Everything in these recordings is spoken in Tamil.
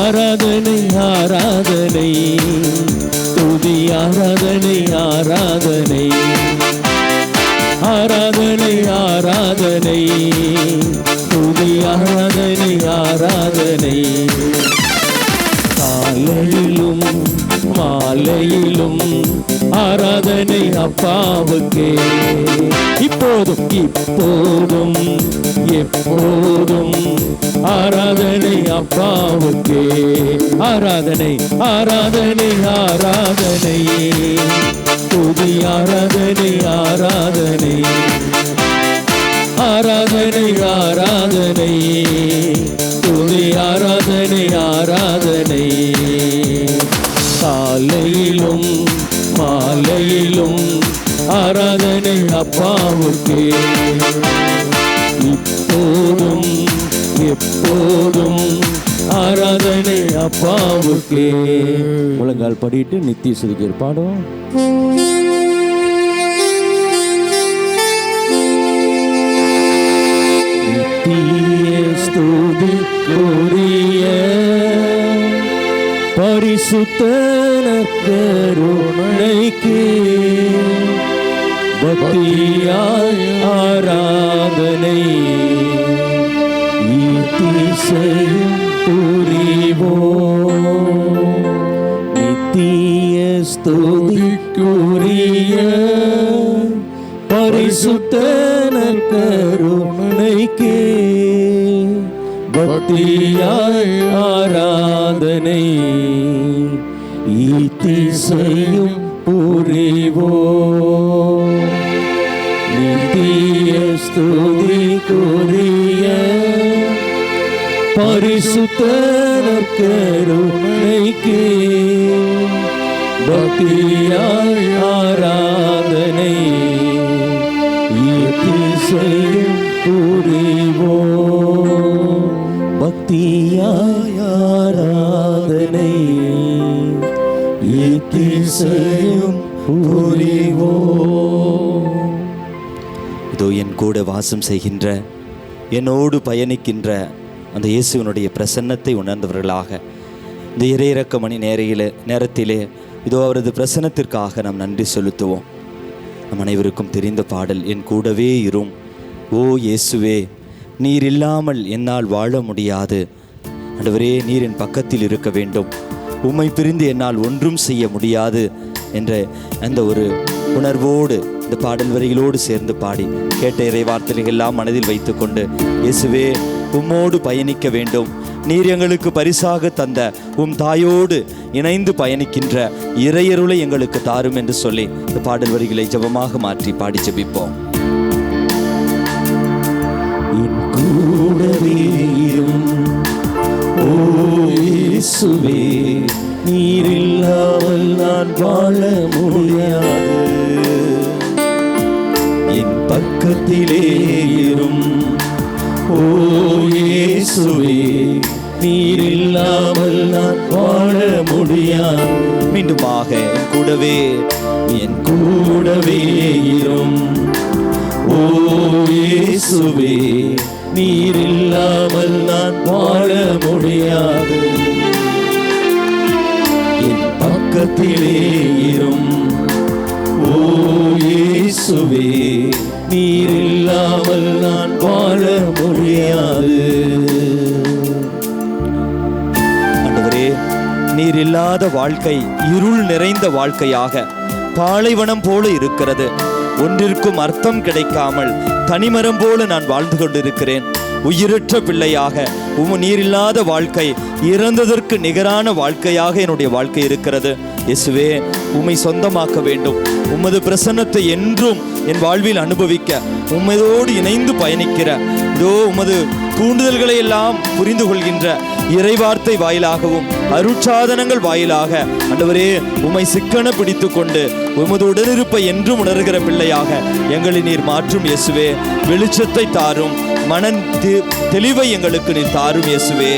ஆராதனை ஆராதனை துதி ஆராதனை ஆராதனை ஆராதனை ஆராதனை துதி ஆராதனை ஆராதனை காலையிலும் மாலையிலும் ஆராதனை அப்பாவுக்கே இப்போதும் இப்போதும் எப்போதும் ஆராதனை அப்பாவுக்கே ஆராதனை ஆராதனை ஆராதனை துதி ஆராதனை ஆராதனை ஆராதனை ஆராதனை துதி ஆராதனை ஆராதனை காலையிலும் மாலையிலும் ஆராதனை அப்பாவுக்கே இப்போதும் எப்போதும் ஆராதனை அப்பாவுக்கே. முழங்கால் படிட்டு நித்திய சுதிக்கீர் பாடுவோம். நித்திய ஸ்துதிக்குரிய பரிசுத்த கருணைக்கு பக்தியாய் ஆராதனை ஈதிசையும் புரிவோம். நித்திய ஸ்துதிக்குரிய பரிசுத்த கருணைக்கு பக்தியாய் ஆராதனை ஈதிசையும் புரிவோம். நித்திய ஸ்துதிக்குரிய பரிசுத்த கருணைக்கு பக்தியாய் ஆராதனை ஈதிசையும் புரிவோம். பக்தியாய் ஆராதனை ஈதிசையும் புரிவோம். இதோ என் கூட வாசம் செய்கின்ற, என்னோடு பயணிக்கின்ற அந்த இயேசுவினுடைய பிரசன்னத்தை உணர்ந்தவர்களாக இந்த இறையிறக்க மணி நேரத்திலே இதோ அவரது பிரசன்னத்திற்காக நாம் நன்றி செலுத்துவோம். நம் அனைவருக்கும் தெரிந்த பாடல், என் கூடவே இரும் ஓ இயேசுவே, நீர் இல்லாமல் என்னால் வாழ முடியாது. ஆண்டவரே, நீர் என் பக்கத்தில் இருக்க வேண்டும், உம்மை பிரிந்து என்னால் ஒன்றும் செய்ய முடியாது என்ற அந்த ஒரு உணர்வோடு இந்த பாடல் வரிகளோடு சேர்ந்து பாடி கேட்ட இறை வார்த்தைகள் எல்லாம் மனதில் வைத்துக்கொண்டு, இயேசுவே உம்மோடு பயணிக்க வேண்டும், நீர் எங்களுக்கு பரிசாக தந்த உம் தாயோடு இணைந்து பயணிக்கின்ற இறையருளை எங்களுக்கு தாரும் என்று சொல்லி இந்த பாடல் வரிகளை ஜெபமாக மாற்றி பாடி ஜெபிப்போம். நீர் இல்லாமல் நான் வாழ முடியாது, என் பக்கத்திலே இரும் ஓ இயேசுவே, நீர் இல்லாமல் நான் வாழ முடியாது. மீண்டுமாக என் கூடவே இரும் ஓ இயேசுவே, நீர் இல்லாமல் நான் வாழ முடியாது, என் பக்கத்திலே இரும் ஓ இயேசுவே, நீர் இல்லாமல் நான் வாழ முடியாது. ஆண்டவரே, நீர் இல்லாத வாழ்க்கை இருள் நிறைந்த வாழ்க்கையாக பாலைவனம் போல இருக்கிறது. ஒன்றிற்கும் அர்த்தம் கிடைக்காமல் தனிமரம் போல நான் வாழ்ந்து கொண்டிருக்கிறேன். உயிரற்ற பிள்ளையாக நீரில்லாத வாழ்க்கை இறந்ததற்கு நிகரான வாழ்க்கையாக என்னுடைய வாழ்க்கை இருக்கிறது. இயேசுவே, உம்மை சொந்தமாக்க வேண்டும். உமது பிரசன்னத்தை என்றும் என் வாழ்வில் அனுபவிக்க உம்மதோடு இணைந்து பயணிக்கிற இதோ உமது தூண்டுதல்களை எல்லாம் புரிந்து கொள்கின்ற இறைவார்த்தை வாயிலாகவும் அருட்சாதனங்கள் வாயிலாக ஆண்டவரே உம்மை சிக்கன பிடித்து கொண்டு உமது உடனிருப்பை என்றும் உணர்கிற பிள்ளையாக எங்களை நீர் மாற்றும் இயேசுவே. வெளிச்சத்தை தாரும், மன தெளிவை எங்களுக்கு நீர் தாரும் இயேசுவே.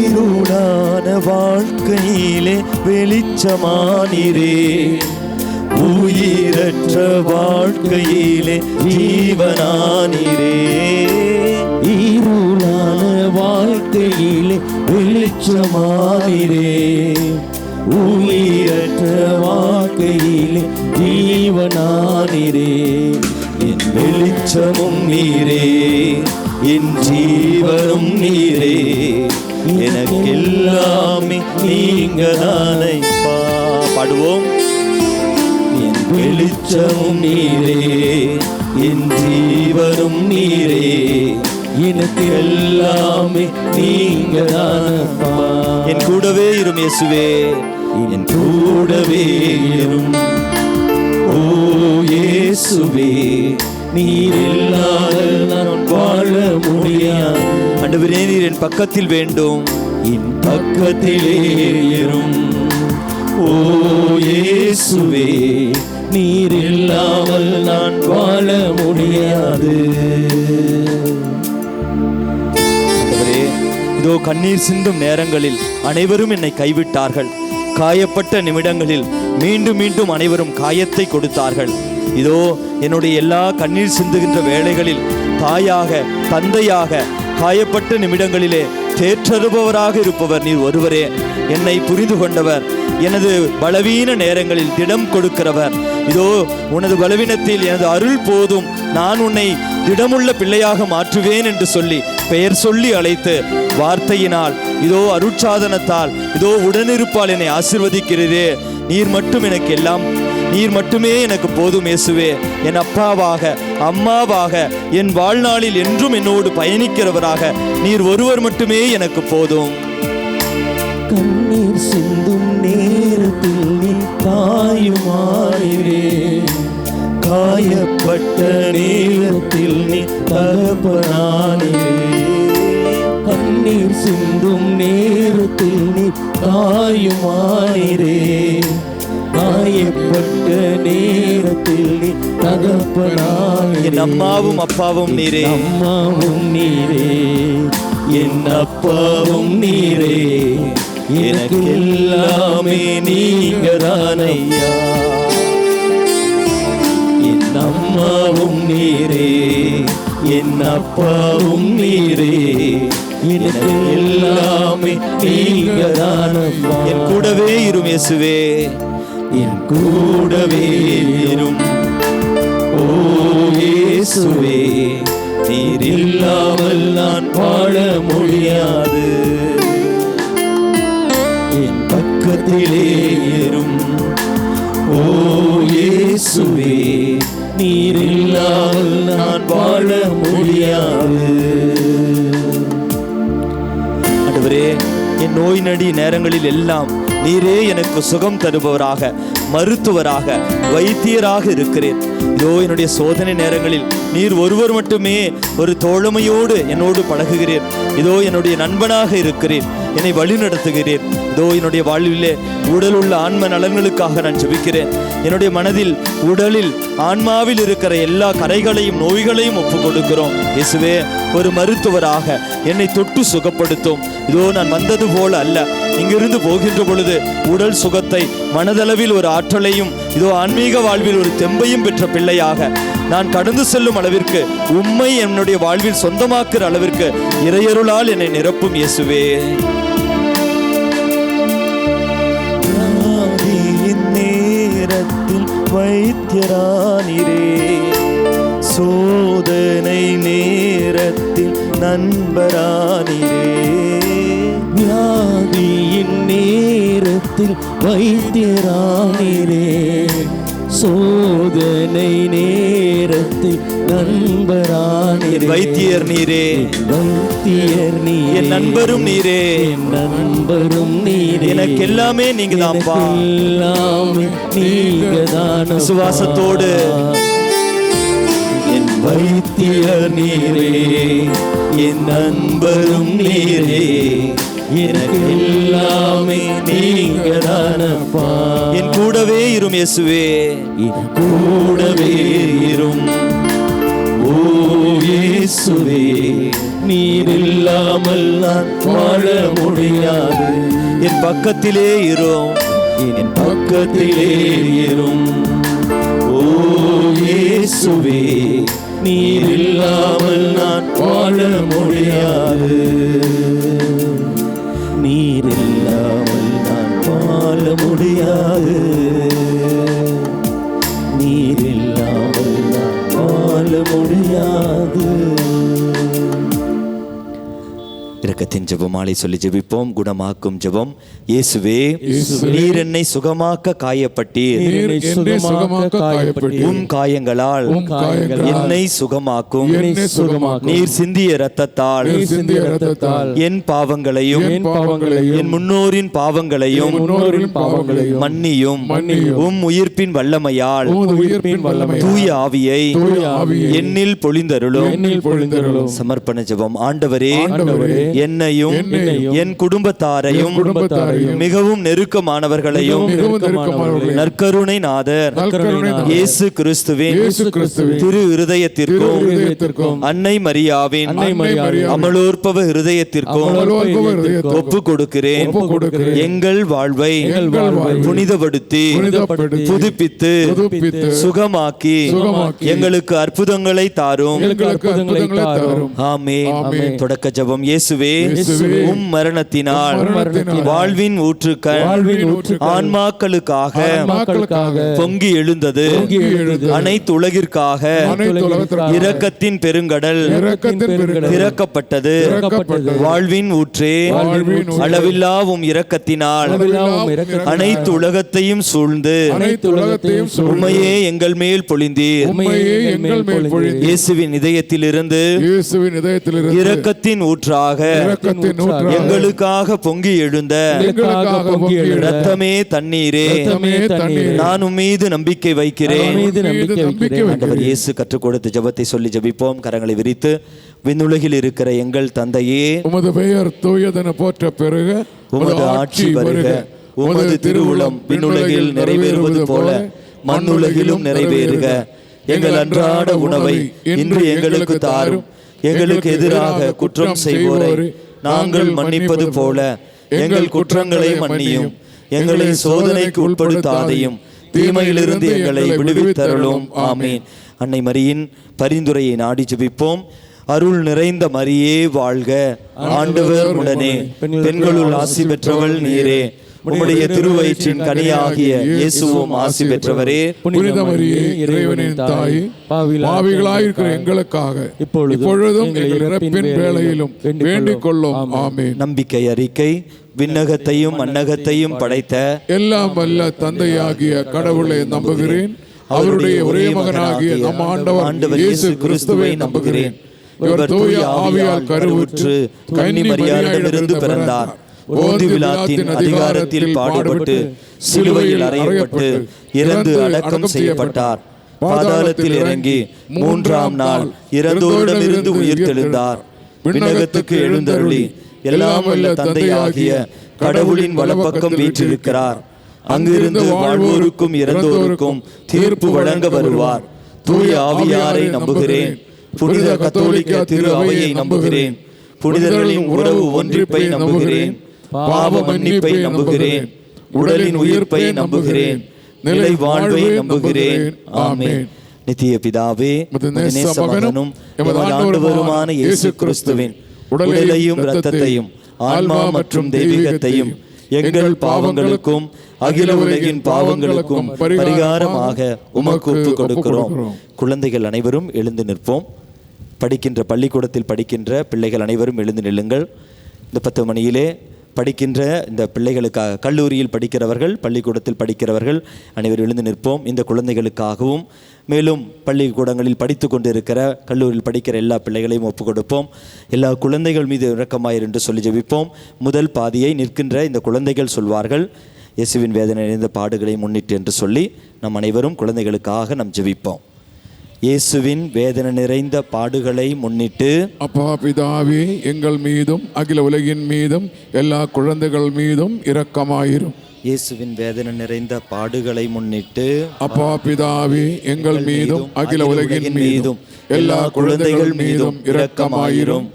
இருளான வாழ்க்கையிலே வெளிச்சமானீரே, உயிரற்ற வாழ்க்கையிலே ஜீவனானீரே, வெளிச்சமானீரே, உயிரற்ற வாழ்க்கையிலே ஜீவனானீரே. என் வெளிச்சமும் நீரே, என் ஜீவனும் நீரே, எனக்கெல்லாமே நீங்க தானைப்பா. பாடுவோம். என் வெளிச்சமும் நீரே, என் ஜீவனும் நீரே, எனக்கு எல்லாமே நீங்க தானப்பா. என் கூடவே இரும் இயேசுவே, என் கூடவே இரும். ஓ இயேசுவே, நீர் இல்லாத நான் வாழ முடியாது. ஆண்டவரே, நீர் என் பக்கத்தில் வேண்டும், என் பக்கத்திலே இரும். ஓ இயேசுவே, நீர் இல்லாமல் நான் வாழ முடியாது. ஆண்டவரே, இதோ கண்ணீர் சிந்தும் நேரங்களில் அனைவரும் என்னை கைவிட்டார்கள். காயப்பட்ட நிமிடங்களில் மீண்டும் மீண்டும் அனைவரும் காயத்தை கொடுத்தார்கள். இதோ என்னுடைய எல்லா கண்ணீர் சிந்துகின்ற வேளைகளில் தாயாக, தந்தையாக, காயப்பட்ட நிமிடங்களிலே தேற்றறுபவராக இருப்பவர் நீர் ஒருவரே. என்னை புரிந்து கொண்டவர், எனது பலவீன நேரங்களில் திடம் கொடுக்கிறவர். இதோ உனது பலவீனத்தில் எனது அருள் போதும், நான் உன்னை திடமுள்ள பிள்ளையாக மாற்றுவேன் என்று சொல்லி பெயர் சொல்லி அழைத்து வார்த்தையினால், இதோ அருட்சாதனத்தால், இதோ உடனிருப்பால் என்னை ஆசீர்வதிக்கிறீரே. நீர் மட்டும் எனக்கு எல்லாம், நீர் மட்டுமே எனக்கு போதும் இயேசுவே. என் அப்பாவாக, அம்மாவாக, என் வாழ்நாளில் என்றும் என்னோடு பயணிக்கிறவராக நீர் ஒருவர் மட்டுமே எனக்கு போதும். கண்ணீர் சிந்தும் நேரத்தில் நீ தாயுமாயிரே, காயப்பட்ட நேரத்தில் நீ தகப்பனானிரே. கண்ணீர் சிந்தும் நேரத்தில் நீ தாயுமாயிரே, காயப்பட்ட நேரத்தில் நீ தகப்பனானிரே. என் அம்மாவும் அப்பாவும் நீரே, அம்மாவும் நீரே, என் அப்பாவும் நீரே, எனக்கு எல்லாமே நீங்க தானையா. என் அம்மாவும் நீரே, என் அப்பாவும் நீரே, எனக்கு எல்லாமே நீங்க தானப்பா. என் கூடவே இரும் இயேசுவே, என் கூடவே இரும். ஓ இயேசுவே, நீர் இல்லாமல் நான் வாழ முடியாது. என் பக்கத்திலே இரும். ஓ இயேசுவே, நீர் இல்லாமல் நான் வாழ முடியாது. ஆண்டவரே, என் நோய் நடி நேரங்களில் எல்லாம் நீரே எனக்கு சுகம் தருபவராக, மருத்துவராக, வைத்தியராக இருக்கிறேன். இதோ என்னுடைய சோதனை நேரங்களில் நீர் ஒருவர் மட்டுமே ஒரு தோழமையோடு என்னோடு பழகுகிறேன். இதோ என்னுடைய நண்பனாக இருக்கிறேன், என்னை வழி நடத்துகிறேன். இதோ என்னுடைய வாழ்விலே உடல் உள்ள ஆன்ம நலன்களுக்காக நான் ஜெபிக்கிறேன். என்னுடைய மனதில், உடலில், ஆன்மாவில் இருக்கிற எல்லா கரைகளையும் நோய்களையும் ஒப்பு கொடுக்கிறோம். இயேசுவே, ஒரு மருத்துவராக என்னை தொட்டு சுகப்படுத்தும். இதோ நான் வந்தது போல அல்ல, இங்கிருந்து போகின்ற பொழுது உடல் சுகத்தை, மனதளவில் ஒரு ஆற்றலையும், இதோ ஆன்மீக வாழ்வில் ஒரு தெம்பையும் பெற்ற பிள்ளையாக நான் கடந்து செல்லும் அளவிற்கு, உம்மை என்னுடைய வாழ்வில் சொந்தமாக்குற அளவிற்கு இறையருளால் என்னை நிரப்பும் இயேசுவே. நேரத்தில் வைத்தியரானிரே, சோதனை நேரத்தில் நண்பரானிரே. வியாதியின் நேரத்தில் வைத்தியரானிரே, சோதனை நேரத்தில் நண்பரானிரே. வைத்தியர் நீரே, வைத்தியர் நீரே, என் நண்பரும் நீரே, என் நண்பரும் நீரே, எனக்கு எல்லாமே நீங்க தான்ப்பா. எல்லாமே நீங்க தான். விசுவாசத்தோடு என் வைத்தியர் நீரே, என் நண்பரும் நீரே, எனக்கு எல்லாமே நீங்க தானப்பா. என் கூடவே இரும் இயேசுவே, என் கூடவே இரும். ஓ இயேசுவே, நீர் இல்லாமல் நான் வாழ முடியாது. என் பக்கத்திலே இரும், என் பக்கத்திலே இரும். ஓ இயேசுவே, நீர் இல்லாமல் நான் வாழ முடியாது. நீ நீர் இல்லாமல் நான் வாழ முடியாது, நீர் இல்லாமல் நான் வாழ முடியாது. இரக்கத்தின் ஜெபமாலை சொல்லி ஜெபிப்போம். குணமாக்கும் ஜெபம். இயேசுவே, நீர் என்னை சுகமாக்க காயப்பட்டீர், உம் காயங்களால் என்னை சுகமாக்கும். நீர் சிந்திய இரத்தத்தால் என் பாவங்களையும் என் முன்னோரின் பாவங்களையும் மன்னியும். உம் உயிர்ப்பின் வல்லமையால் தூய ஆவியை என்னில் பொழிந்தருளும். சமர்ப்பண ஜெபம். ஆண்டவரே, என்னையும் என் குடும்பத்தாரையும் மிகவும் நெருக்கமானவர்களையும் நற்கருணை நாதர் இயேசு கிறிஸ்துவின் திரு இருதயத்திற்கும் அன்னை மரியாவின் அமலோற்பவ இருதயத்திற்கும் ஒப்பு கொடுக்கிறேன். எங்கள் வாழ்வை புனிதப்படுத்தி புதுப்பித்து சுகமாக்கி எங்களுக்கு அற்புதங்களை தாரும். ஆமென். தொடக்க ஜெபம். இயேசுவே, உம் மரணத்தினால் வாழ்வின் ஊற்றுக்கள் ஆன்மாக்களுக்காக பொங்கி எழுந்தது. அனைத்து உலகிற்காக இரக்கத்தின் பெருங்கடல் திறக்கப்பட்டது. வாழ்வின் ஊற்றே, அளவில்லா உம் இரக்கத்தினால் அனைத்து உலகத்தையும் சூழ்ந்து உம்மையே எங்கள் மேல் பொழிந்தீர். இயேசுவின் இதயத்திலிருந்து இரக்கத்தின் ஊற்றாக எங்களுக்காக பொங்கி எழுந்த இரத்தமே தண்ணீரே, நான் உம் மீது நம்பிக்கை வைக்கிறேன். ஆண்டவர் இயேசு கற்றுக் கொடுத்த ஜெபத்தை சொல்லி ஜெபிப்போம். கரங்களை விரித்து. விண்ணுலகில் இருக்கிற எங்கள் தந்தையே, உமது பெயர் தூயதென போற்ற பெருக, உமது ஆட்சி வருக, உமது திருவுளம் விண்ணுலகில் நிறைவேறுவது போல மண்ணுலகிலும் நிறைவேறுக. எங்கள் அன்றாட உணவை இன்று எங்களுக்கு தாரும். எங்களுக்கு எதிராக குற்றம் செய்வோரை நாங்கள் மன்னிப்பது போல எங்கள் குற்றங்களை மன்னியும். எங்களை சோதனைக்கு உட்படுத்தாதையும், தீமையிலிருந்து எங்களை விடுவித்தருளும். ஆமீன். அன்னை மரியின் பரிந்துரையை நாடி ஜெபிப்போம். அருள் நிறைந்த மரியே வாழ்க, ஆண்டவர் உடனே, பெண்களுள் ஆசி பெற்றவள் நீரே, உம்முடைய திருவயிற்றின் கனியாகிய இயேசுவும் ஆசி பெற்றவரே. புனித மரியே, இறைவனின் தாய், பாவிகளாயிருக்கிற எங்களுக்காக இப்பொழுதும் எங்கள் இறப்பின் வேளையிலும் வேண்டிக் கொள்ளும். ஆமென். நம்பிக்கை அறிக்கை. விண்ணகத்தையும் மண்ணகத்தையும் படைத்த எல்லாம் வல்ல தந்தையாகிய கடவுளை நம்புகிறேன். அவருடைய ஒரே மகனாகிய நம் ஆண்டவர் இயேசு கிறிஸ்துவை நம்புகிறேன். இவர் தூய ஆவியால் கருவுற்று கன்னி மரியாளிடமிருந்து பிறந்தார். போந்து பிலாத்தின் அதிகாரத்தில் பாடுபட்டு சிலுவையில் அறையப்பட்டு இறந்து அடக்கம் செய்யப்பட்டார். பாதாளத்தில் இறங்கி மூன்றாம் நாள் இறந்தோரிடமிருந்து உயிர்த்தெழுந்தார். விண்ணகத்துக்கு எழுந்தருளி எல்லாம் வல்ல தந்தையாகிய கடவுளின் வலப்பக்கம் வீற்றிருக்கிறார். அங்கிருந்து வாழ்வோருக்கும் இறந்தோருக்கும் தீர்ப்பு வழங்க வருவார். தூய ஆவியாரை நம்புகிறேன். புனித கத்தோலிக்க திரு அவையை நம்புகிறேன். புனிதர்களின் உறவு ஒன்றிப்பை நம்புகிறேன். பாவ மன்னிப்பை நம்புகிறேன். உடலின் உயிர்ப்பை நம்புகிறேன். நிலை வாழ்வை நம்புகிறேன். ஆமென். நித்திய பிதாவே, மகனும் ஆண்டவருமான இயேசு கிறிஸ்துவின் உடலையும் இரத்தத்தையும் ஆன்மா மற்றும் தெய்வீகத்தையும் எங்கள் பாவங்களுக்கும் அகில உலகின் பாவங்களுக்கும் பரிகாரமாக உமக்கு ஒப்புக் கொடுக்கிறோம். குழந்தைகள் அனைவரும் எழுந்து நிற்போம். படிக்கின்ற பள்ளிக்கூடத்தில் படிக்கின்ற பிள்ளைகள் அனைவரும் எழுந்து நில்லுங்கள். இந்த 10 மணியிலே படிக்கின்ற இந்த பிள்ளைகளுக்காக, கல்லூரியில் படிக்கிறவர்கள், பள்ளிக்கூடத்தில் படிக்கிறவர்கள் அனைவரும் எழுந்து நிற்போம். இந்த குழந்தைகளுக்காகவும் மேலும் பள்ளிக்கூடங்களில் படித்து கொண்டிருக்கிற, கல்லூரியில் படிக்கிற எல்லா பிள்ளைகளையும் ஒப்புக் கொடுப்போம். எல்லா குழந்தைகள் மீது இரக்கமாயிரு என்று சொல்லி ஜெபிப்போம். முதல் பாதியை நிற்கின்ற இந்த குழந்தைகள் சொல்வார்கள். இயேசுவின் வேதனை நிறைந்த பாடுகளை முன்னிட்டு என்று சொல்லி நம் அனைவரும் குழந்தைகளுக்காக நாம் ஜெபிப்போம். இயேசுவின் வேதனை நிறைந்த பாடுகளை முன்னிட்டு, அப்பா பிதாவே, எங்கள் மீதும் அகில உலகின் மீதும் எல்லா குழந்தைகள் மீதும் இரக்கமாயிரும். இயேசுவின் வேதனை நிறைந்த பாடுகளை முன்னிட்டு, அப்பா பிதாவே, எங்கள் மீதும் அகில உலகின் மீதும் எல்லா குழந்தைகள் மீதும் இரக்கமாயிரும்.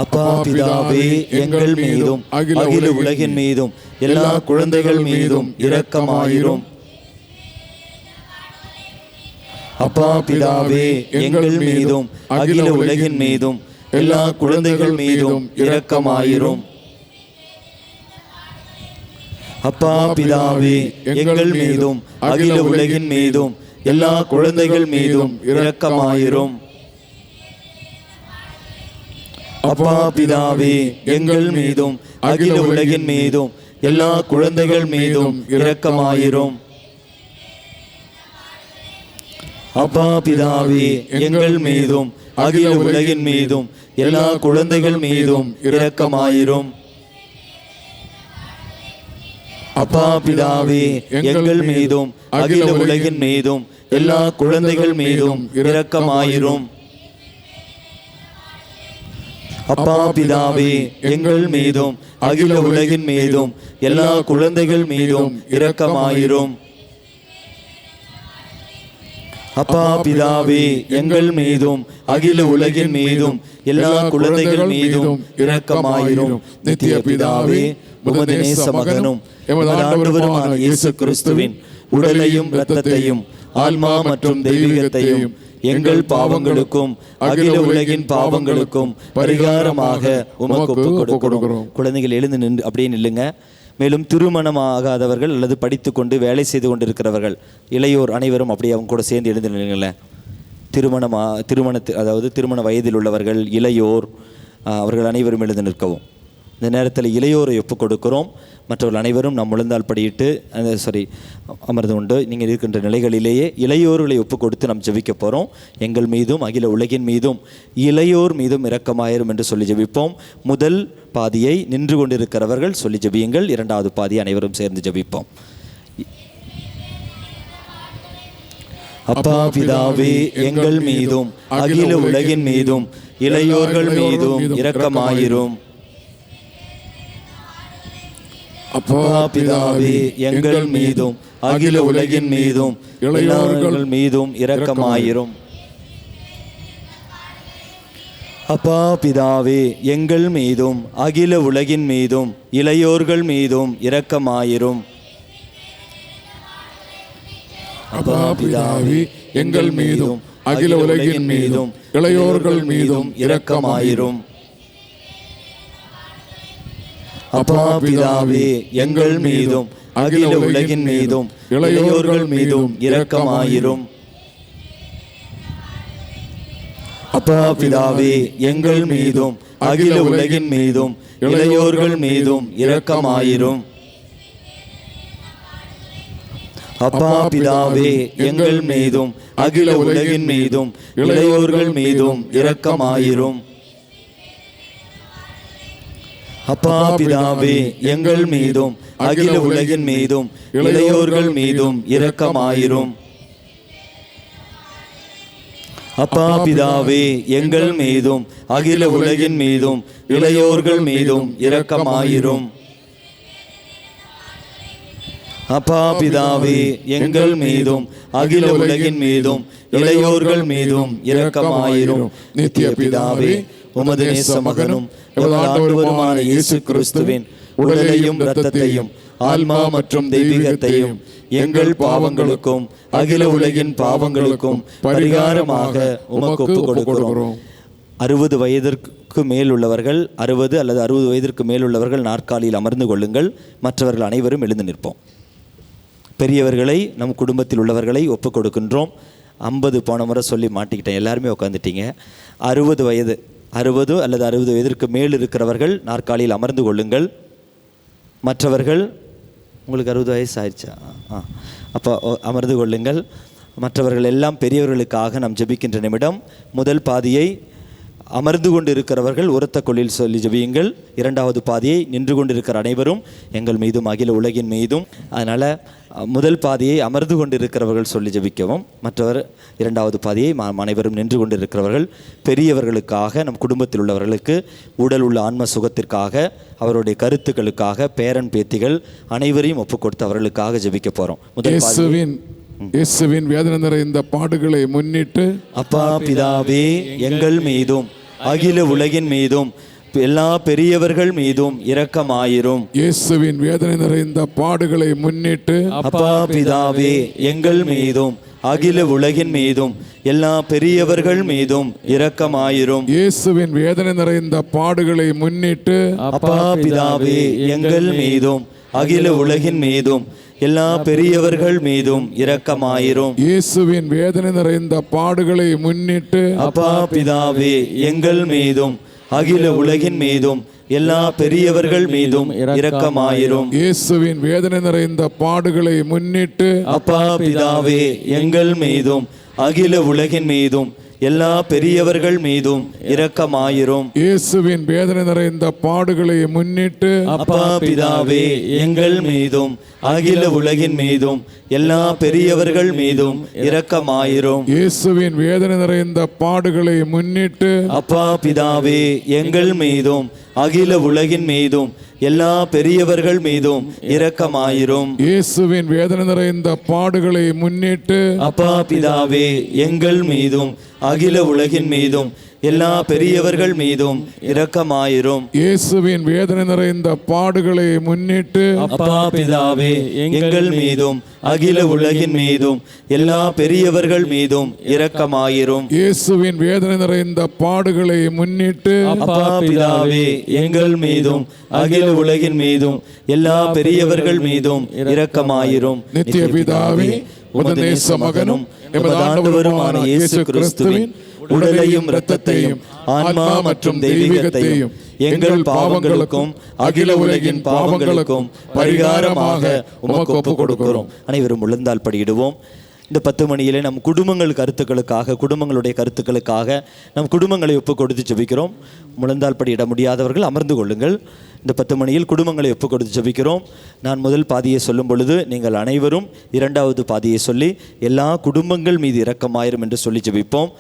அப்பா பிதாவே, எங்கள் மீதும் அகில உலகின் மீதும் எல்லா குழந்தைகள் மீதும் இரக்கமாயிரும். அப்பா பிதாவே, எங்கள் மீதும் அகில உலகின் மீதும் எல்லா குழந்தைகள் மீதும் இரக்கமாயிரும். அப்பா பிதாவே, எங்கள் மீதும் அகில உலகின் மீதும் எல்லா குழந்தைகள் மீதும் இரக்கமாயிரும். அப்பா பிதாவே, எங்கள் மீதும் அகில உலகின் மீதும் எல்லா குழந்தைகள் மீதும் இரக்கமாயிரும். அப்பா பிதாவே, எங்கள் மீதும் அகில உலகின் மீதும் எல்லா குழந்தைகள் மீதும் இரக்கமாயிரும். அப்பா பிதாவே, எங்கள் மீதும் அகில உலகின் மீதும் எல்லா குழந்தைகள் மீதும் இரக்கமாயிரும். அப்பா பிதாவே, எங்கள் மீதும் அகில உலகின் மீதும் எல்லா குழந்தைகள் மீதும் இரக்கமாயிரும். அப்பா பிதாவே, எங்கள் மீதும் அகில உலகின் மீதும் எல்லா குழந்தைகள் மீதும் இரக்கமாயிரும். நித்திய பிதாவே, உமது நேச மகனும் எமது ஆண்டவருமான இயேசு கிறிஸ்துவின் உடலையும் இரத்தத்தையும் ஆன்மா மற்றும் தெய்வீகத்தையும் எங்கள் பாவங்களுக்கும் அகில உலகின் பாவங்களுக்கும் பரிகாரமாக உமக்கு ஒப்புக் கொடுக்கிறோம். குழந்தைகள் எழுந்து நின்று அப்படியே நில்லுங்க. மேலும் திருமணமாகாதவர்கள் அல்லது படித்து கொண்டு வேலை செய்து கொண்டிருக்கிறவர்கள், இளையோர் அனைவரும் அப்படியே அவங்க கூட சேர்ந்து எழுந்து நில்லுங்களேன். அதாவது திருமண வயதில் உள்ளவர்கள், இளையோர், அவர்கள் அனைவரும் எழுந்து நிற்கவும். இந்த நேரத்தில் இளையோரை ஒப்புக் கொடுக்கிறோம். மற்றவர்கள் அனைவரும் நம் முழந்தால் படியிட்டு அமர்ந்து கொண்டு நீங்கள் இருக்கின்ற நிலைகளிலேயே இளையோர்களை ஒப்புக் கொடுத்து நாம் ஜெபிக்க போகிறோம். எங்கள் மீதும் அகில உலகின் மீதும் இளையோர் மீதும் இரக்கமாயிரும் என்று சொல்லி ஜெபிப்போம். முதல் பாதியை நின்று கொண்டிருக்கிறவர்கள் சொல்லி ஜெபியுங்கள். இரண்டாவது பாதியை அனைவரும் சேர்ந்து ஜெபிப்போம். அப்பா பிதாவே, எங்கள் மீதும் அகில உலகின் மீதும் இளையோர்கள் மீதும் இரக்கமாயிரும். அப்பா பிதாவே, எங்கள் மீதும் அகில உலகின் மீதும் இளையோர்கள் மீதும் இரக்கமாயிரும். அப்பா பிதாவே, எங்கள் மீதும் அகில உலகின் மீதும் இளையோர்கள் மீதும் இரக்கமாயிரும். அப்பா பிதாவே, எங்கள் மீதும் அகில உலகின் மீதும் இளையோர்கள் மீதும் இரக்கமாயிரும். அப்பா பிதாவே, எங்கள் மீதும் அகில உலகின் மீதும் இளையோர்கள் மீதும் இரக்கமாயிரும். அப்பா பிதாவே, எங்கள் மீதும் அகில உலகின் மீதும் இளையோர்கள் மீதும் இரக்கமாயிரும். அப்பா பிதாவே, எங்கள் மீதும் அகில உலகின் மீதும் இளையோர்கள் மீதும் இரக்கமாயிரும். அப்பா பிதாவே, எங்கள் மீதும் அகில உலகின் மீதும் இளையோர்கள் மீதும் இரக்கமாயிரும். அப்பா பிதாவே, எங்கள் மீதும் அகில உலகின் மீதும் இளையோர்கள் மீதும் இரக்கமாயிரும். அப்பா பிதாவே, எங்கள் மீதும் அகில உலகின் மீதும் இளையோர்கள் மீதும் இரக்கமாயிரும். நித்திய பிதாவே, உமது நேச மகனும் எமது ஆண்டவருமான இயேசு கிறிஸ்துவின் உடலையும் இரத்தத்தையும் ஆன்மா மற்றும் தெய்வீகத்தையும் எங்கள் பாவங்களுக்கும் அகில உலகின் பாவங்களுக்கும் பரிகாரமாக உமக்கு ஒப்புக் கொடுக்கிறோம். 60 வயதிற்கு மேல் உள்ளவர்கள் 60 அல்லது 60 வயதிற்கு மேல் உள்ளவர்கள் நாற்காலியில் அமர்ந்து கொள்ளுங்கள். மற்றவர்கள் அனைவரும் எழுந்து நிற்போம். பெரியவர்களை, நம் குடும்பத்தில் உள்ளவர்களை ஒப்புக் கொடுக்கின்றோம். 50 போன முறை சொல்லி மாட்டிக்கிட்டேன், எல்லாருமே உட்காந்துட்டீங்க. 60 வயது 60 அல்லது 60 வயதிற்கு மேல் இருக்கிறவர்கள் நாற்காலியில் அமர்ந்து கொள்ளுங்கள். மற்றவர்கள், உங்களுக்கு 60 வயசு ஆயிடுச்சா? அப்போ அமர்ந்து கொள்ளுங்கள். மற்றவர்கள் எல்லாம் பெரியவர்களுக்காக நாம் ஜெபிக்கின்ற நிமிடம். முதல் பாதியை அமர்ந்து கொண்டு இருக்கிறவர்கள் உரத்த கொள்ளில் சொல்லி ஜெபியுங்கள். இரண்டாவது பாதியை நின்று கொண்டிருக்கிற அனைவரும் எங்கள் மீதும் அகில உலகின் மீதும். அதனால் முதல் பாதியை அமர்ந்து கொண்டிருக்கிறவர்கள் சொல்லி ஜெபிக்கவும். மற்றவர் இரண்டாவது பாதியை அனைவரும் நின்று கொண்டிருக்கிறவர்கள். பெரியவர்களுக்காக, நம் குடும்பத்தில் உள்ளவர்களுக்கு, உடல் உள்ள ஆன்ம சுகத்திற்காக, அவருடைய கருத்துக்களுக்காக, பேரன் பேத்திகள் அனைவரையும் ஒப்புக் கொடுத்து அவர்களுக்காக ஜெபிக்க போகிறோம். இயேசுவின் வேதனை நிறைந்த பாடுகளை முன்னிட்டு, அப்பா பிதாவே, எங்கள் மீதும் அகில உலகின் மீதும் எல்லா பெரியவர்கள் மீதும் இரக்கமாயிரும். இயேசுவின் வேதனை நிறைந்த பாடுகளை முன்னிட்டு அப்பா பிதாவே எங்கள் மீதும் அகில உலகின் மீதும் எல்லா பெரியவர்கள் மீதும் இரக்கமாயிரும். இயேசுவின் வேதனை நிறைந்த பாடுகளை முன்னிட்டு அப்பா பிதாவே எங்கள் மீதும் அகில உலகின் மீதும் எல்லா பெரியவர்கள் மீதும் இரக்கமாயிரும். இயேசுவின் வேதனை நிறைந்த பாடுகளை முன்னிட்டு அப்பா பிதாவே எங்கள் மீதும் அகில உலகின் மீதும் எல்லா பெரியவர்கள் மீதும் இரக்கமாயிரும். இயேசுவின் வேதனை நிறைந்த பாடுகளை முன்னிட்டு அப்பா பிதாவே எங்கள் மீதும் அகில உலகின் மீதும் எல்லா பெரியவர்கள் மீதும் இரக்கமாயிரும். இயேசுவின் வேதனை நிறைந்த பாடுகளை முன்னிட்டு அப்பா பிதாவே எங்கள் மீதும் அகில உலகின் மீதும் எல்லா பெரியவர்கள் மீதும் இரக்கமாயிரும். இயேசுவின் வேதனை நிறைந்த பாடுகளை முன்னிட்டு அப்பா பிதாவே எங்கள் மீதும் அகில உலகின் மீதும் எல்லா பெரியவர்கள் மீதும் இரக்கமாயிரும். இயேசுவின் வேதனை நிறைந்த பாடுகளை முன்னிட்டு அப்பா பிதாவே எங்கள் மீதும் அகில உலகின் மீதும் எல்லா பெரியவர்கள் மீதும் இரக்கமாயிரும். இயேசுவின் வேதனை நிறைந்த பாடுகளை முன்னிட்டு அப்பா பிதாவே எங்கள் மீதும் அகில உலகின் மீதும் எல்லா பெரியவர்கள் மீதும் இரக்கமாயிரும். இயேசுவின் வேதனை நிறைந்த பாடுகளை முன்னிட்டு அப்பா பிதாவே எங்கள் மீதும் அகில உலகின் மீதும் எல்லா பெரியவர்கள் மீதும் இரக்கமாயிரும். நித்திய பிதாவே, உமது நேச மகனும் எமது ஆண்டவருமான இயேசு கிறிஸ்துவின் உடலையும் இரத்தத்தையும் ஆன்மா மற்றும் தெய்வீகத்தையும் எங்கள் பாவங்களுக்கும் அகில உலகின் பாவங்களுக்கும் பரிகாரமாக உமக்கு ஒப்புக் கொடுக்கிறோம். அனைவரும் முழந்தால் படியிடுவோம். இந்த 10 மணியிலே நம் குடும்பங்கள் கருத்துக்களுக்காக, குடும்பங்களுடைய கருத்துக்களுக்காக நம் குடும்பங்களை ஒப்புக் கொடுத்து ஜெபிக்கிறோம். முழந்தால் படியிட முடியாதவர்கள் அமர்ந்து கொள்ளுங்கள். இந்த 10 மணியில் குடும்பங்களை ஒப்புக் கொடுத்து ஜெபிக்கிறோம். நான் முதல் பாதியை சொல்லும் பொழுது நீங்கள் அனைவரும் இரண்டாவது பாதியை சொல்லி எல்லா குடும்பங்கள் மீது இரக்கமாயிரும் என்று சொல்லி ஜெபிப்போம்.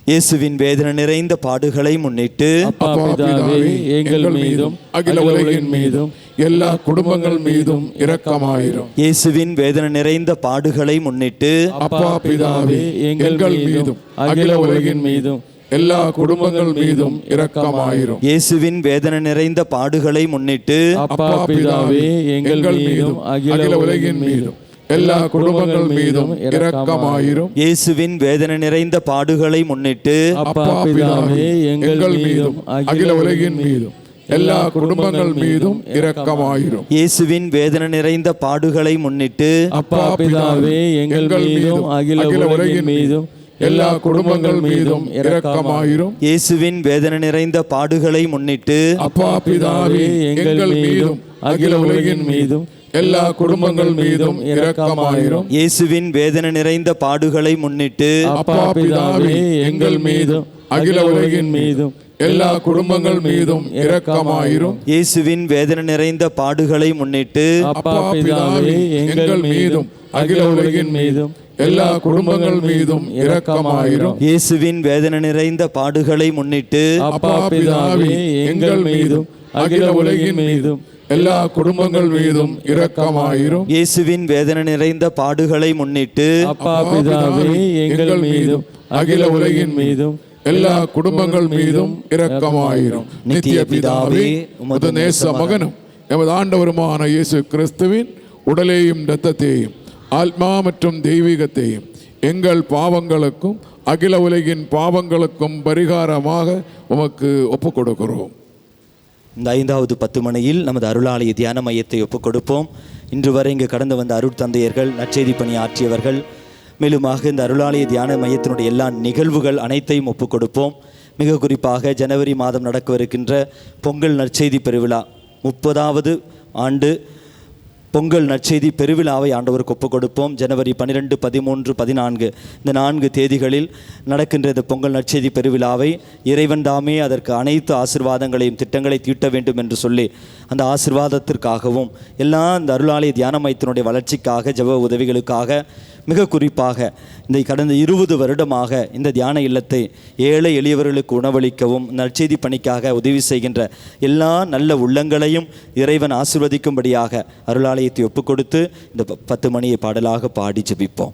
இயேசுவின் வேதனை நிறைந்த பாடுகளை முன்னிட்டு அப்பா பிதாவே எங்கள் மீதும் அகில உலகின் மீதும் எல்லா குடும்பங்கள் மீதும் இரக்கமாயிரும். இயேசுவின் வேதனை நிறைந்த பாடுகளை முன்னிட்டு அப்பா பிதாவே எங்கள் மீதும் அகில உலகின் மீதும் எல்லா குடும்பங்கள் மீதும் இரக்கமாயிரும். இயேசுவின் வேதனை நிறைந்த பாடுகளை முன்னிட்டு அப்பா பிதாவே எங்கள் மீதும் அகில உலகின் மீதும் எல்லா குடும்பங்கள் மீதும் இரக்கமாயிரும். இயேசுவின் வேதனை நிறைந்த பாடுகளை முன்னிட்டு அப்பா பிதாவே எங்கள் மீதும் அகில உலகின் மீதும் எல்லா குடும்பங்கள் மீதும் இரக்கமாயிரும். இயேசுவின் வேதனை நிறைந்த பாடுகளை முன்னிட்டு அப்பா பிதாவே எங்கள் மீதும் அகில உலகின் மீதும் எல்லா குடும்பங்கள் மீதும் இரக்கமாயிரும். இயேசுவின் வேதனை நிறைந்த பாடுகளை முன்னிட்டு அப்பா பிதாவே எங்கள் மீதும் அகில உலகின் மீதும் எல்லா குடும்பங்கள் மீதும் இரக்கமாயிரும். இயேசுவின் வேதனை நிறைந்த பாடுகளை முன்னிட்டு அப்பா பிதாவே எங்கள் மீதும் அகில உலகின் மீதும் எல்லா குடும்பங்கள் மீதும் இரக்கமாயிரும். இயேசுவின் வேதனை நிறைந்த பாடுகளை முன்னிட்டு அப்பா பிதாவே எங்கள் மீதும் அகில உலகின் மீதும் எல்லா குடும்பங்கள் மீதும் இரக்கமாயிரும். இயேசுவின் வேதனை நிறைந்த பாடுகளை முன்னிட்டு அப்பா பிதாவே எங்கள் மீதும் அகில உலகின் மீதும் எல்லா குடும்பங்கள் மீதும் இரக்கமாயிரும். இயேசுவின் வேதனை நிறைந்த பாடுகளை முன்னிட்டு அப்பா பிதாவே எங்கள் மீதும் அகில உலகின் மீதும் எல்லா குடும்பங்கள் மீதும் இரக்கமாயிரும். நித்திய பிதாவே, உமது நேச மகனும் எமது ஆண்டவருமான இயேசு கிறிஸ்துவின் உடலையும் இரத்தத்தையும் ஆத்மா மற்றும் தெய்வீகத்தையும் எங்கள் பாவங்களுக்கும் அகில உலகின் பாவங்களுக்கும் பரிகாரமாக உமக்கு ஒப்புக் கொடுக்கிறோம். இந்த 5வது 10 மணியில் நமது அருளாலய தியான மையத்தை ஒப்புக் கொடுப்போம். இன்று வரை இங்கு கடந்து வந்த அருட்தந்தையர்கள், நற்செய்தி பணி ஆற்றியவர்கள், மேலுமாக இந்த அருளாலய தியான மையத்தினுடைய எல்லா நிகழ்வுகள் அனைத்தையும் ஒப்புக் கொடுப்போம். மிக குறிப்பாக ஜனவரி மாதம் நடக்கவிருக்கின்ற பொங்கல் நற்செய்தி பெருவிழா 30வது ஆண்டு பொங்கல் நற்செய்தி பெருவிழாவை ஆண்டவருக்கு ஒப்புக் கொடுப்போம். ஜனவரி 12, 13, 14 இந்த 4 தேதிகளில் நடக்கின்ற இந்த பொங்கல் நற்செய்தி பெருவிழாவை இறைவன் தாமே அதற்கு அனைத்து ஆசீர்வாதங்களையும் திட்டங்களை தீட்ட வேண்டும் என்று சொல்லி அந்த ஆசீர்வாதத்திற்காகவும் எல்லா இந்த அருளாலய தியான மையத்தினுடைய வளர்ச்சிக்காக, ஜெப உதவிகளுக்காக, மிக குறிப்பாக இந்த கடந்த 20 வருடமாக இந்த தியான இல்லத்தை ஏழை எளியவர்களுக்கு உணவளிக்கவும் நற்செய்தி பணிக்காக உதவி செய்கின்ற எல்லா நல்ல உள்ளங்களையும் இறைவன் ஆசீர்வதிக்கும்படியாக அருளாலயத்தை ஒப்புக் கொடுத்து இந்த 10 மணியை பாடலாக பாடி ஜெபிப்போம்.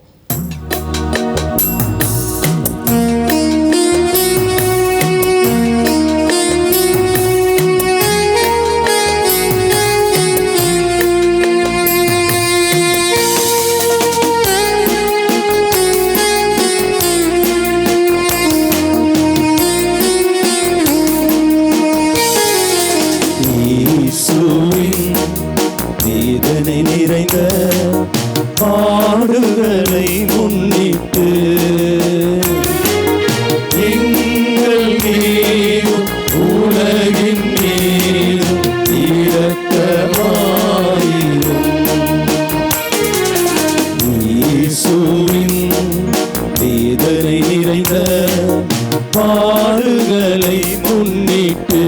முன்னிட்டு எங்கள் மீதும் உலகின் மீதும் இரக்கமாயிரும். இயேசுவின் வேதனை நிறைந்த பாடுகளை முன்னிட்டு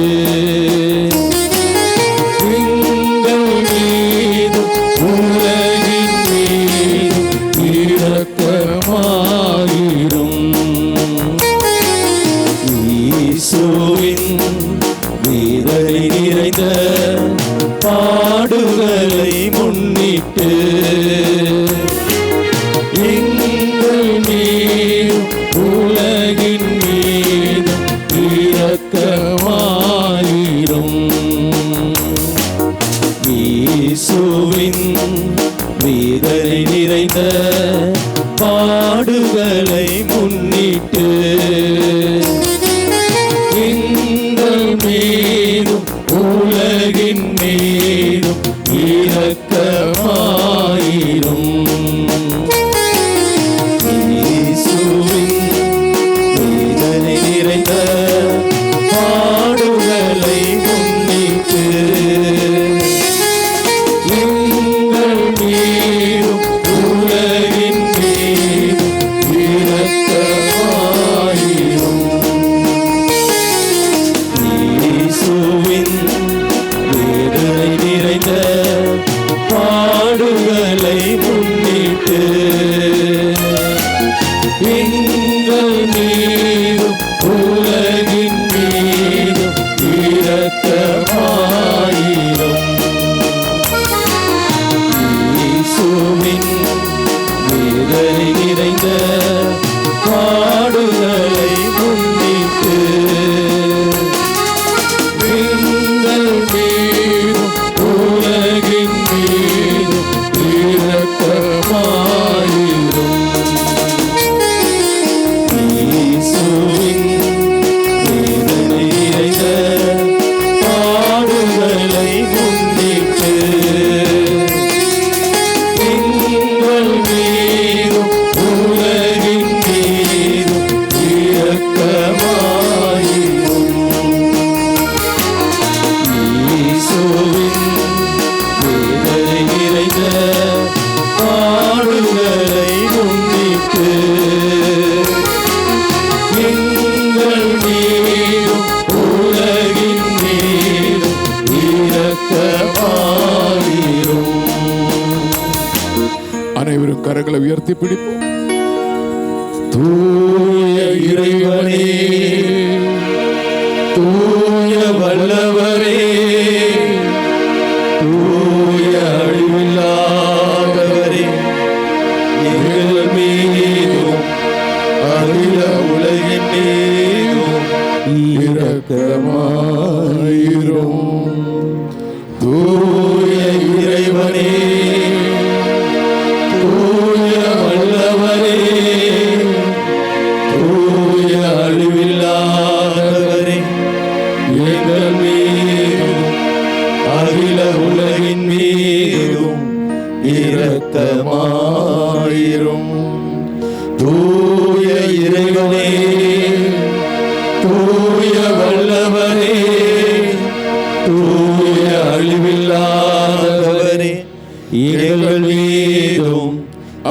எங்கள் மீதும் உலகின் மீதும் இரக்கமாயிரும். இயேசுவின் வேதனை நிறைந்த பாடுகளை முன்னிட்டு எங்கள் மீதும் உலகின் மீதும் இரக்கமாயிரும். இயேசுவின் வேதனை நிறைந்த பாடுகளை முன்னிட்டு எங்கள் மீதும் உலகின் மீதும் இரக்கமாயிரும். இயேசுவின் வேதனை நிறைந்த பாடுகளை முன்னிட்டு எங்கள் மீதும் உலகின் மீதும் இரக்கமாயிரும். இயேசுவின் வேதனை நிறைந்த பாடுகளை முன்னிட்டு எங்கள் மீதும் உலகின் மீதும் இரக்கமாயிரும். இயேசுவின் வேதனை நிறைந்த பாடுகளை முன்னிட்டு எங்கள் மீதும் உலகின் மீதும் இரக்கமாயிரும். இயேசுவின் வேதனை நிறைந்த பாடுகளை முன்னிட்டு எங்கள் மீதும் உலகின் மீதும் இரக்கமாயிரும். இயேசுவின் வேதனை நிறைந்த பாடுகளை முன்னிட்டு எங்கள் மீதும் உலகின் மீதும் இரக்கமாயிரும். அனைவரும் கரங்களை உயர்த்தி பிடிப்போம். தூய இறைவனே, தூய வல்லவரே, தூய அழிவில்லாதவரே, எங்கள் மீதும் அகில உலகின் மீதும் இரக்கமாயிரும். தூய இறைவனே, தூய வல்லவரே, தூய அழிவில்லாதவரே, எங்கள் மீதும் அகில உலகின் மீதும் இரக்கமாயிரும். தூய இறைவனே, தூய வல்லவரே, தூய அழிவில்லாதவரே, எங்கள் மீதும்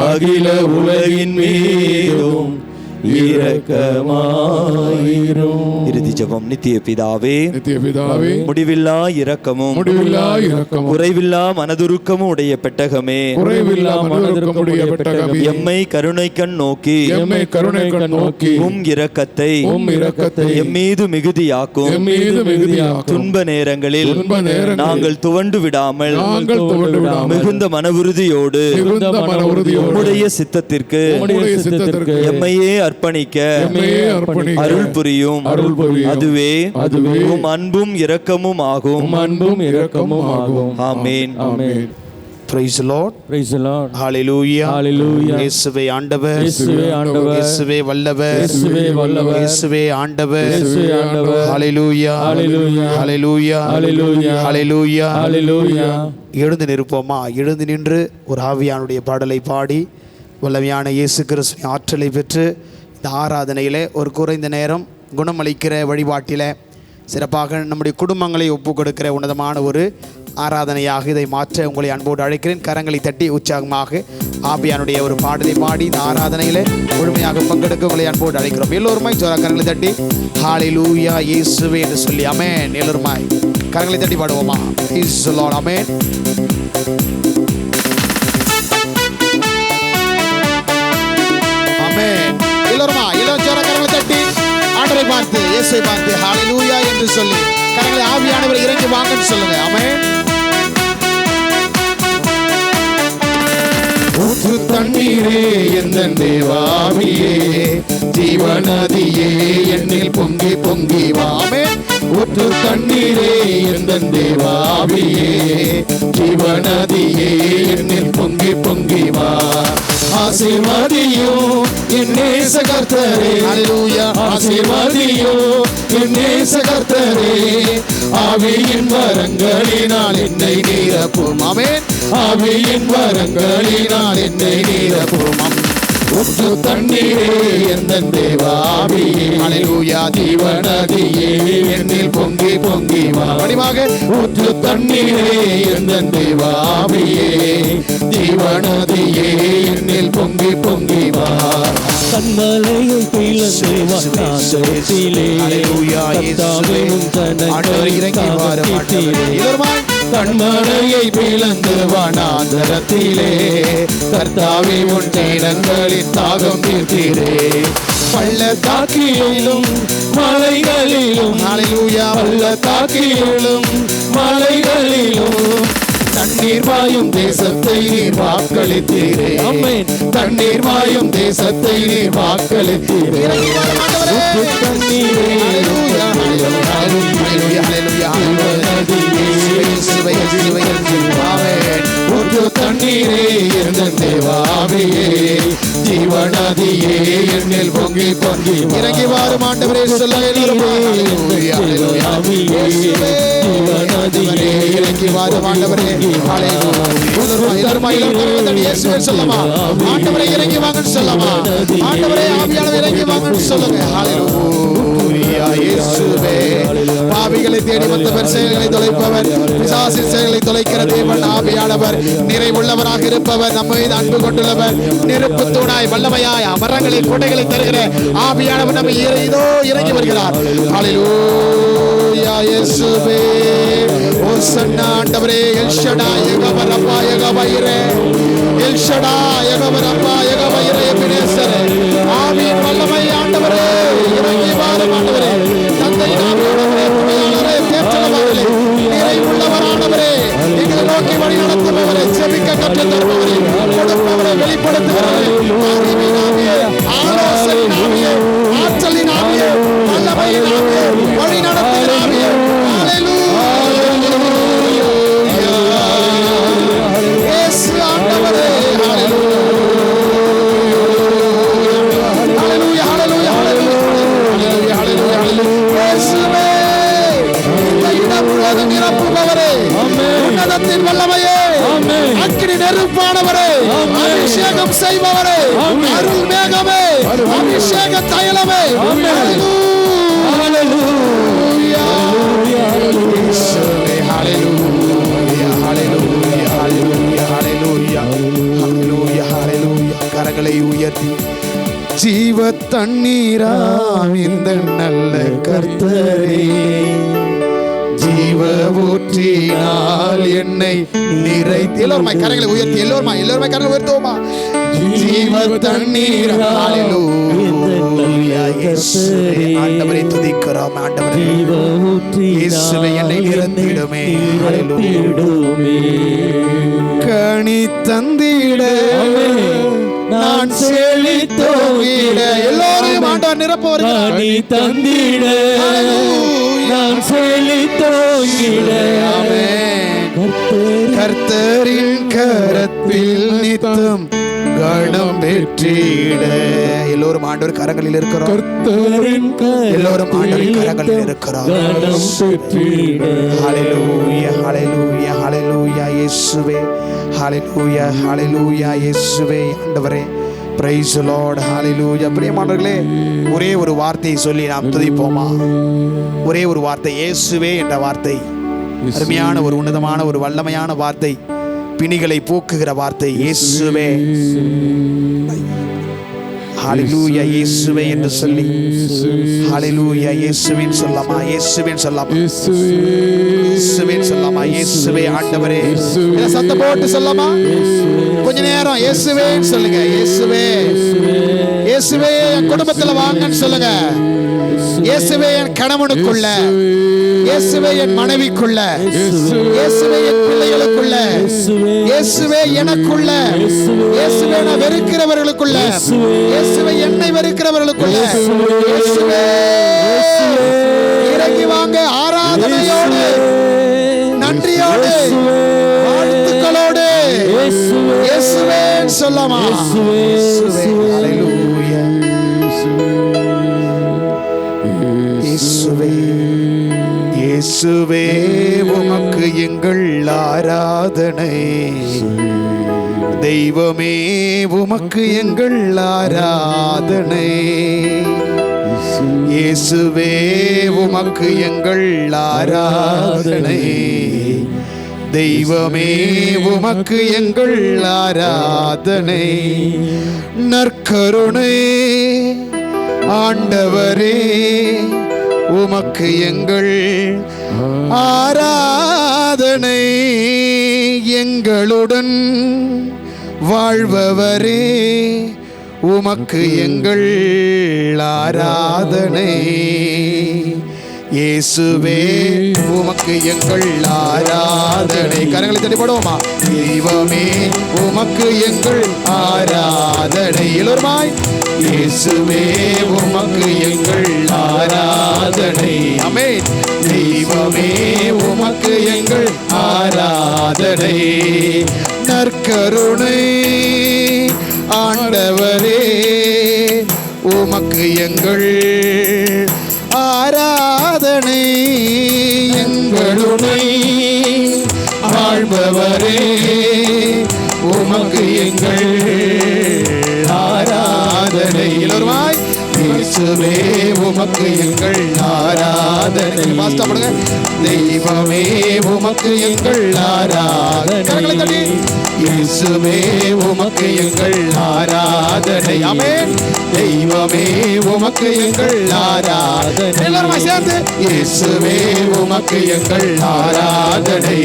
அகில உலகின் மீதும் இரக்கமாயிரும். இறுதி ஜெபம். நித்திய பிதாவே, நித்திய பிதாவே, முடிவில்லா இரக்கமும் முடிவில்லா இரக்கமும் குறைவில்லா மனதுருக்கமும் உடைய பெட்டகமே, குறைவில்லா மனதுருக்கமுடைய பெட்டகமே, எம்மை கருணைக்கண் நோக்கி எம்மை கருணைக்கண் நோக்கி இரக்கத்தை எம்மீது மிகுதியாக்கும். துன்ப நேரங்களில் நாங்கள் துவண்டு விடாமல் மிகுந்த மனவுறுதியோடு உம்முடைய சித்தத்திற்கு எம்மையே அர்ப்பணிக்க அருள் புரியும். அதுவே உம் அன்பும் இரக்கமும் ஆகும். ஆமென். Praise the Lord. Praise the Lord. Hallelujah. Hallelujah. இயேசுவே ஆண்டவர். இயேசுவே ஆண்டவர். இயேசுவே வல்லவர். இயேசுவே வல்லவர். இயேசுவே ஆண்டவர். இயேசுவே ஆண்டவர். Hallelujah. Hallelujah. Hallelujah. Hallelujah. Hallelujah. Hallelujah. எழுந்து நிற்போமா? எழுந்து நின்று ஒரு ஆவியானுடைய பாடலை பாடி வல்லமையான இயேசு கிறிஸ்துவின் ஆற்றலை பெற்று இந்த ஆராதனையில் ஒரு குறைந்த நேரம் குணமளிக்கிற வழிபாட்டில் சிறப்பாக நம்முடைய குடும்பங்களை ஒப்பு கொடுக்கிற உன்னதமான ஒரு ஆராதனையாக இதை மாற்ற உங்களை அன்போடு அழைக்கிறேன். கரங்களை தட்டி உற்சாகமாக ஆவியானுடைய ஒரு பாடலை பாடி இந்த ஆராதனையில் முழுமையாக பங்கெடுக்க உங்களை அன்போடு அழைக்கிறோம். எல்லோருமாய் ஜோரா கரங்களை தட்டி ஹல்லேலூயா இயேசுவே என்று சொல்லி ஆமென். எல்லோருமாய் கரங்களை தட்டி பாடுவோமா? Praise the Lord. ஆமென். ஆமென். எல்லோரும் ஜோரா கரங்களை தட்டி ஆண்டவரை பார்த்து இயேசுவை பார்த்து ஹல்லேலூயா என்று சொல்லி கரங்களை ஆவியானவர் இறங்கி வாங்கன்னு சொல்லுங்க. ஆமென். ஊற்று தண்ணீரே எந்தன் தேவாவியே, ஜீவநதியே என்னில் பொங்கி பொங்கி வா. ஆமென். ஊற்று தண்ணீரே எந்தன் தேவாவியே, ஜீவநதியே என்னில் பொங்கி பொங்கி வா. ஆசீர்வாதியும் என் நேச கர்த்தரே, ஹல்லேலூயா. ஆசீர்வாதியும் என் நேச கர்த்தரே, ஆவியின் வரங்களினால் என்னை நிரப்பும். ஆமென். ஆவியின் வரங்களினால் என்னை நிரப்பும். ஊற்று தண்ணீரே எந்தன் தேவாவியே, ஹல்லேலூயா. ஜீவநதியே என்னில் பொங்கி பொங்கி வா. வடிவாக ஊற்று தண்ணீரே எந்தன் தேவாவியே, ஜீவநதியே என்னில் பொங்கி பொங்கி வா. கண்மலையை பிளந்து வந்தாந்தரத்திலே, ஹல்லேலூயா இயேசுவே. ஆண்டவர் இறங்கி வாரு ஆண்டவரே. எல்லோருமாய் கண்மலையை பிளந்து வனாந்தரத்திலே, கர்த்தாவே உன் ஜனங்களின் தாகம் தீர்த்தீரே. பள்ளத்தாக்கிலும் மலைகளிலும், ஹல்லேலூயா. பள்ளத்தாக்கிலும் மலைகளிலும் தண்ணீர் வாயும் தேசத்தை நீர் வாக்களித்தீரே. ஆமென். தண்ணீர் வாயும் தேசத்தை நீர் வாக்களித்தீரே. இறங்கி வாரு ஆண்டவரே. ஊற்று தண்ணீரே ஹல்லேலூயா. ஹல்லேலூயா. ஹல்லேலூயா. இயேசுவே, இயேசுவே, இயேசுவே. ஆமென். ஊற்று தண்ணீரே எந்தன் தேவாவியே, ஜீவநதியே என்னில் பொங்கி பொங்கி வா. இறங்கி வாரும் ஆண்டவரே சொல்லுங்க எல்லோரும். ஹல்லேலூயா. ஹல்லேலூயா. இயேசுவே. ஆண்டவரே, இறங்கி வாரும் ஆண்டவரே. ஹல்லேலூயா. எல்லோருமாய் இயேசுவே சொல்லமா? ஆண்டவரே இறங்கி வாங்கன்னு சொல்லமா? ஆண்டவரே ஆவியானவர் இறங்கி வாங்கன்னு சொல்லுங்க. ஹல்லேலூயா. இயேசுவே. பாவிகளை தேடி வந்தவர், செயல்களை தொலைப்பவர், பிசாசின் செயல்களை தொலைக்கிற தேவன் ஆவியானவர், நிறைவுள்ளவராக இருப்பவர், நம்மை அன்பு கொண்டுள்ளவர், நெருப்பு தூணாய் வல்லமையாய் மரங்களில் கோட்டைகளை தருகிற ஆவியானவர் நம்ம இதோ இறங்கி வருகிறார். ஹல்லேலூயா இயேசுவே. ஓசன்னா ஆண்டவரே. L Shaddai Jehovah Rapha Jehovah Jireh, El Shaddai Jehovah Rapha Jehovah இரே எபினேசரே. ஆவியின் வல்லமை ஆண்டவரே இறங்கி வாரும் ஆண்டவரே. தந்தை ஆவியானவரே, உண்மையாளரே, தேற்றவாளரே, நிறைவுள்ளவரானவரே, எங்களை நோக்கி வழி நடத்துபவரே, செபிக்க கற்றுத் தருபவரே, கொடுப்பவரை வெளிப்படுத்துகிறவரே, அறிவின் ஆவியே, ஆலோசனையின் ஆவியே, ஆற்றலின் ஆவியே, வல்லமையின் ஆவியே, வழி நடத்துகிற ஆவியே. ஹல்லேலூயா. இயேசு ஆண்டவரே. ஹல்லேலூயா. ஹல்லேலூயா. ஹல்லேலூயா. ஹல்லேலூயா. ஹல்லேலூயா. இயேசுவே. இந்த இடம் முழுவதும் நிரப்புபவரே, உன்னதத்தின் வல்லமையே, அக்கினி நெருப்பானவரே, அபிஷேகம் செய்பவரே, அருள் மேகமே, அபிஷேக தைலமே. ஹல்லேலூயா. இயேசுவே. ஹல்லேலூயா. ஹல்லேலூயா. ஹல்லேலூயா. ஹல்லேலூயா. ஹல்லேலூயா. ஹல்லேலூயா. கரங்களை உயர்த்தி ஜீவ தண்ணீராம் இந்த நல்ல கர்த்தரே, ஜீவ ஊற்றினால் என்னை நிறைத்து. எல்லோருமே கரங்களை உயர்த்தி, எல்லோருமே கரங்களை உயர்த்துவோமா? ஜீவ தண்ணீர். ஹல்லேலூயா. இயேசுவே. ஆண்டவரை துதிக்கிறோம். ஆண்டவரே இயேசுவே என்னை நிரப்பிடுமே. கனி தந்திட நான் செழித்தோங்கிட. எல்லோரையும் ஆண்டவர் நிரப்ப வருகிறார். நீ தந்திட நான் செழித்தோங்கிட. கர்த்தரின் கரத்தில் நித்தம் கணம் பெற்றிட. எல்லோரும் ஆண்டவர் கரங்களில் இருக்கிறோம். கர்த்தரின் எல்லோரும் ஆண்டவரின் கரங்களில் இருக்கிறோம். கணம் பெற்றிட. ஹல்லேலூயா. ஹல்லேலூயா. ஹல்லேலூயா இயேசுவே. ஹல்லேலூயா. ஹல்லேலூயா இயேசுவே. ஆண்டவரே Praise the Lord. Hallelujah. பிரியமானவர்களே, ஒரே ஒரு வார்த்தையை சொல்லி நாம் துதிப்போமா? ஒரே ஒரு வார்த்தை, இயேசுவே என்ற வார்த்தை. அருமையான ஒரு உன்னதமான ஒரு வல்லமையான வார்த்தை, பிணிகளை போக்குகிற வார்த்தை, இயேசுவே. ஹalleluya, இயேசுவே என்று சொல்லி ஹalleluya, இயேசுவின் சொல்லமா, இயேசுவின் சொல்லமா, இயேசுவின் சொல்லமா, இயேசுவே ஆண்டவரே. இத சத்தம் போட்டு சொல்லமா? கொஞ்ச நேரம் இயேசுவே சொல்லுங்க. இயேசுவே, இயேசுவே என் குடும்பத்துல வாங்கன்னு சொல்லுங்க. இயேசுவே என் கணவனுக்குள்ள, இயேசுவே என் மனைவிக்குள்ள, இயேசுவே என் பிள்ளைகளுக்குள்ள, இயேசுவே எனக்குள்ள, இயேசுவே நான் வெறுக்கிறவர்களுக்குள்ள, இயேசுவே என்னை வெறுக்கிறவர்களுக்குள்ள, இயேசுவே இறங்கி வாங்க. ஆராதனையோடு, நன்றியோடு, வாழ்த்துக்களோடு இயேசுவே சொல்லமா? இயேசுவே, ஹalleluya. இயேசுவே, இயேசுவே உமக்கு எங்கள் ஆராதனை. தெய்வமே உமக்கு எங்கள் ஆராதனை. இயேசுவே உமக்கு எங்கள் ஆராதனை. தெய்வமே உமக்கு எங்கள் ஆராதனை. நற்கருணை ஆண்டவரே உமக்கு எங்கள் ஆராதனை. எங்களுடன் வாழ்பவரே உமக்கு எங்கள் ஆராதனை. இயேசுவே உமக்கு எங்கள் ஆராதனை. கரங்களை தட்டி பாடுவோமா? தெய்வமே உமக்கு எங்கள் ஆராதனை. எல்லோருமாய் இயேசுவே உமக்கு எங்கள் ஆராதனை. ஆமென். தெய்வமே உமக்கு எங்கள் ஆராதனை. நற்கருணை ஆண்டவரே உமக்கு எங்கள் ஆராதனை. எங்களுடை வாழ்பவரே உமக்கு எங்கள் ஆராதனை. எல்லோருமாய் இயேசுவே உமக்கு எங்கள் ஆராதனை. வாஸ்தவப்படுங்க. தெய்வமே உமக்கு எங்கள் ஆராதனை. இயேசுவே உமக்கு எங்கள் ஆராதனை. ஆமென். தெய்வமே உமக்கு எங்கள் ஆராதனை. எல்லாரும் சேர்ந்து இயேசுவே உமக்கு எங்கள் ஆராதனை.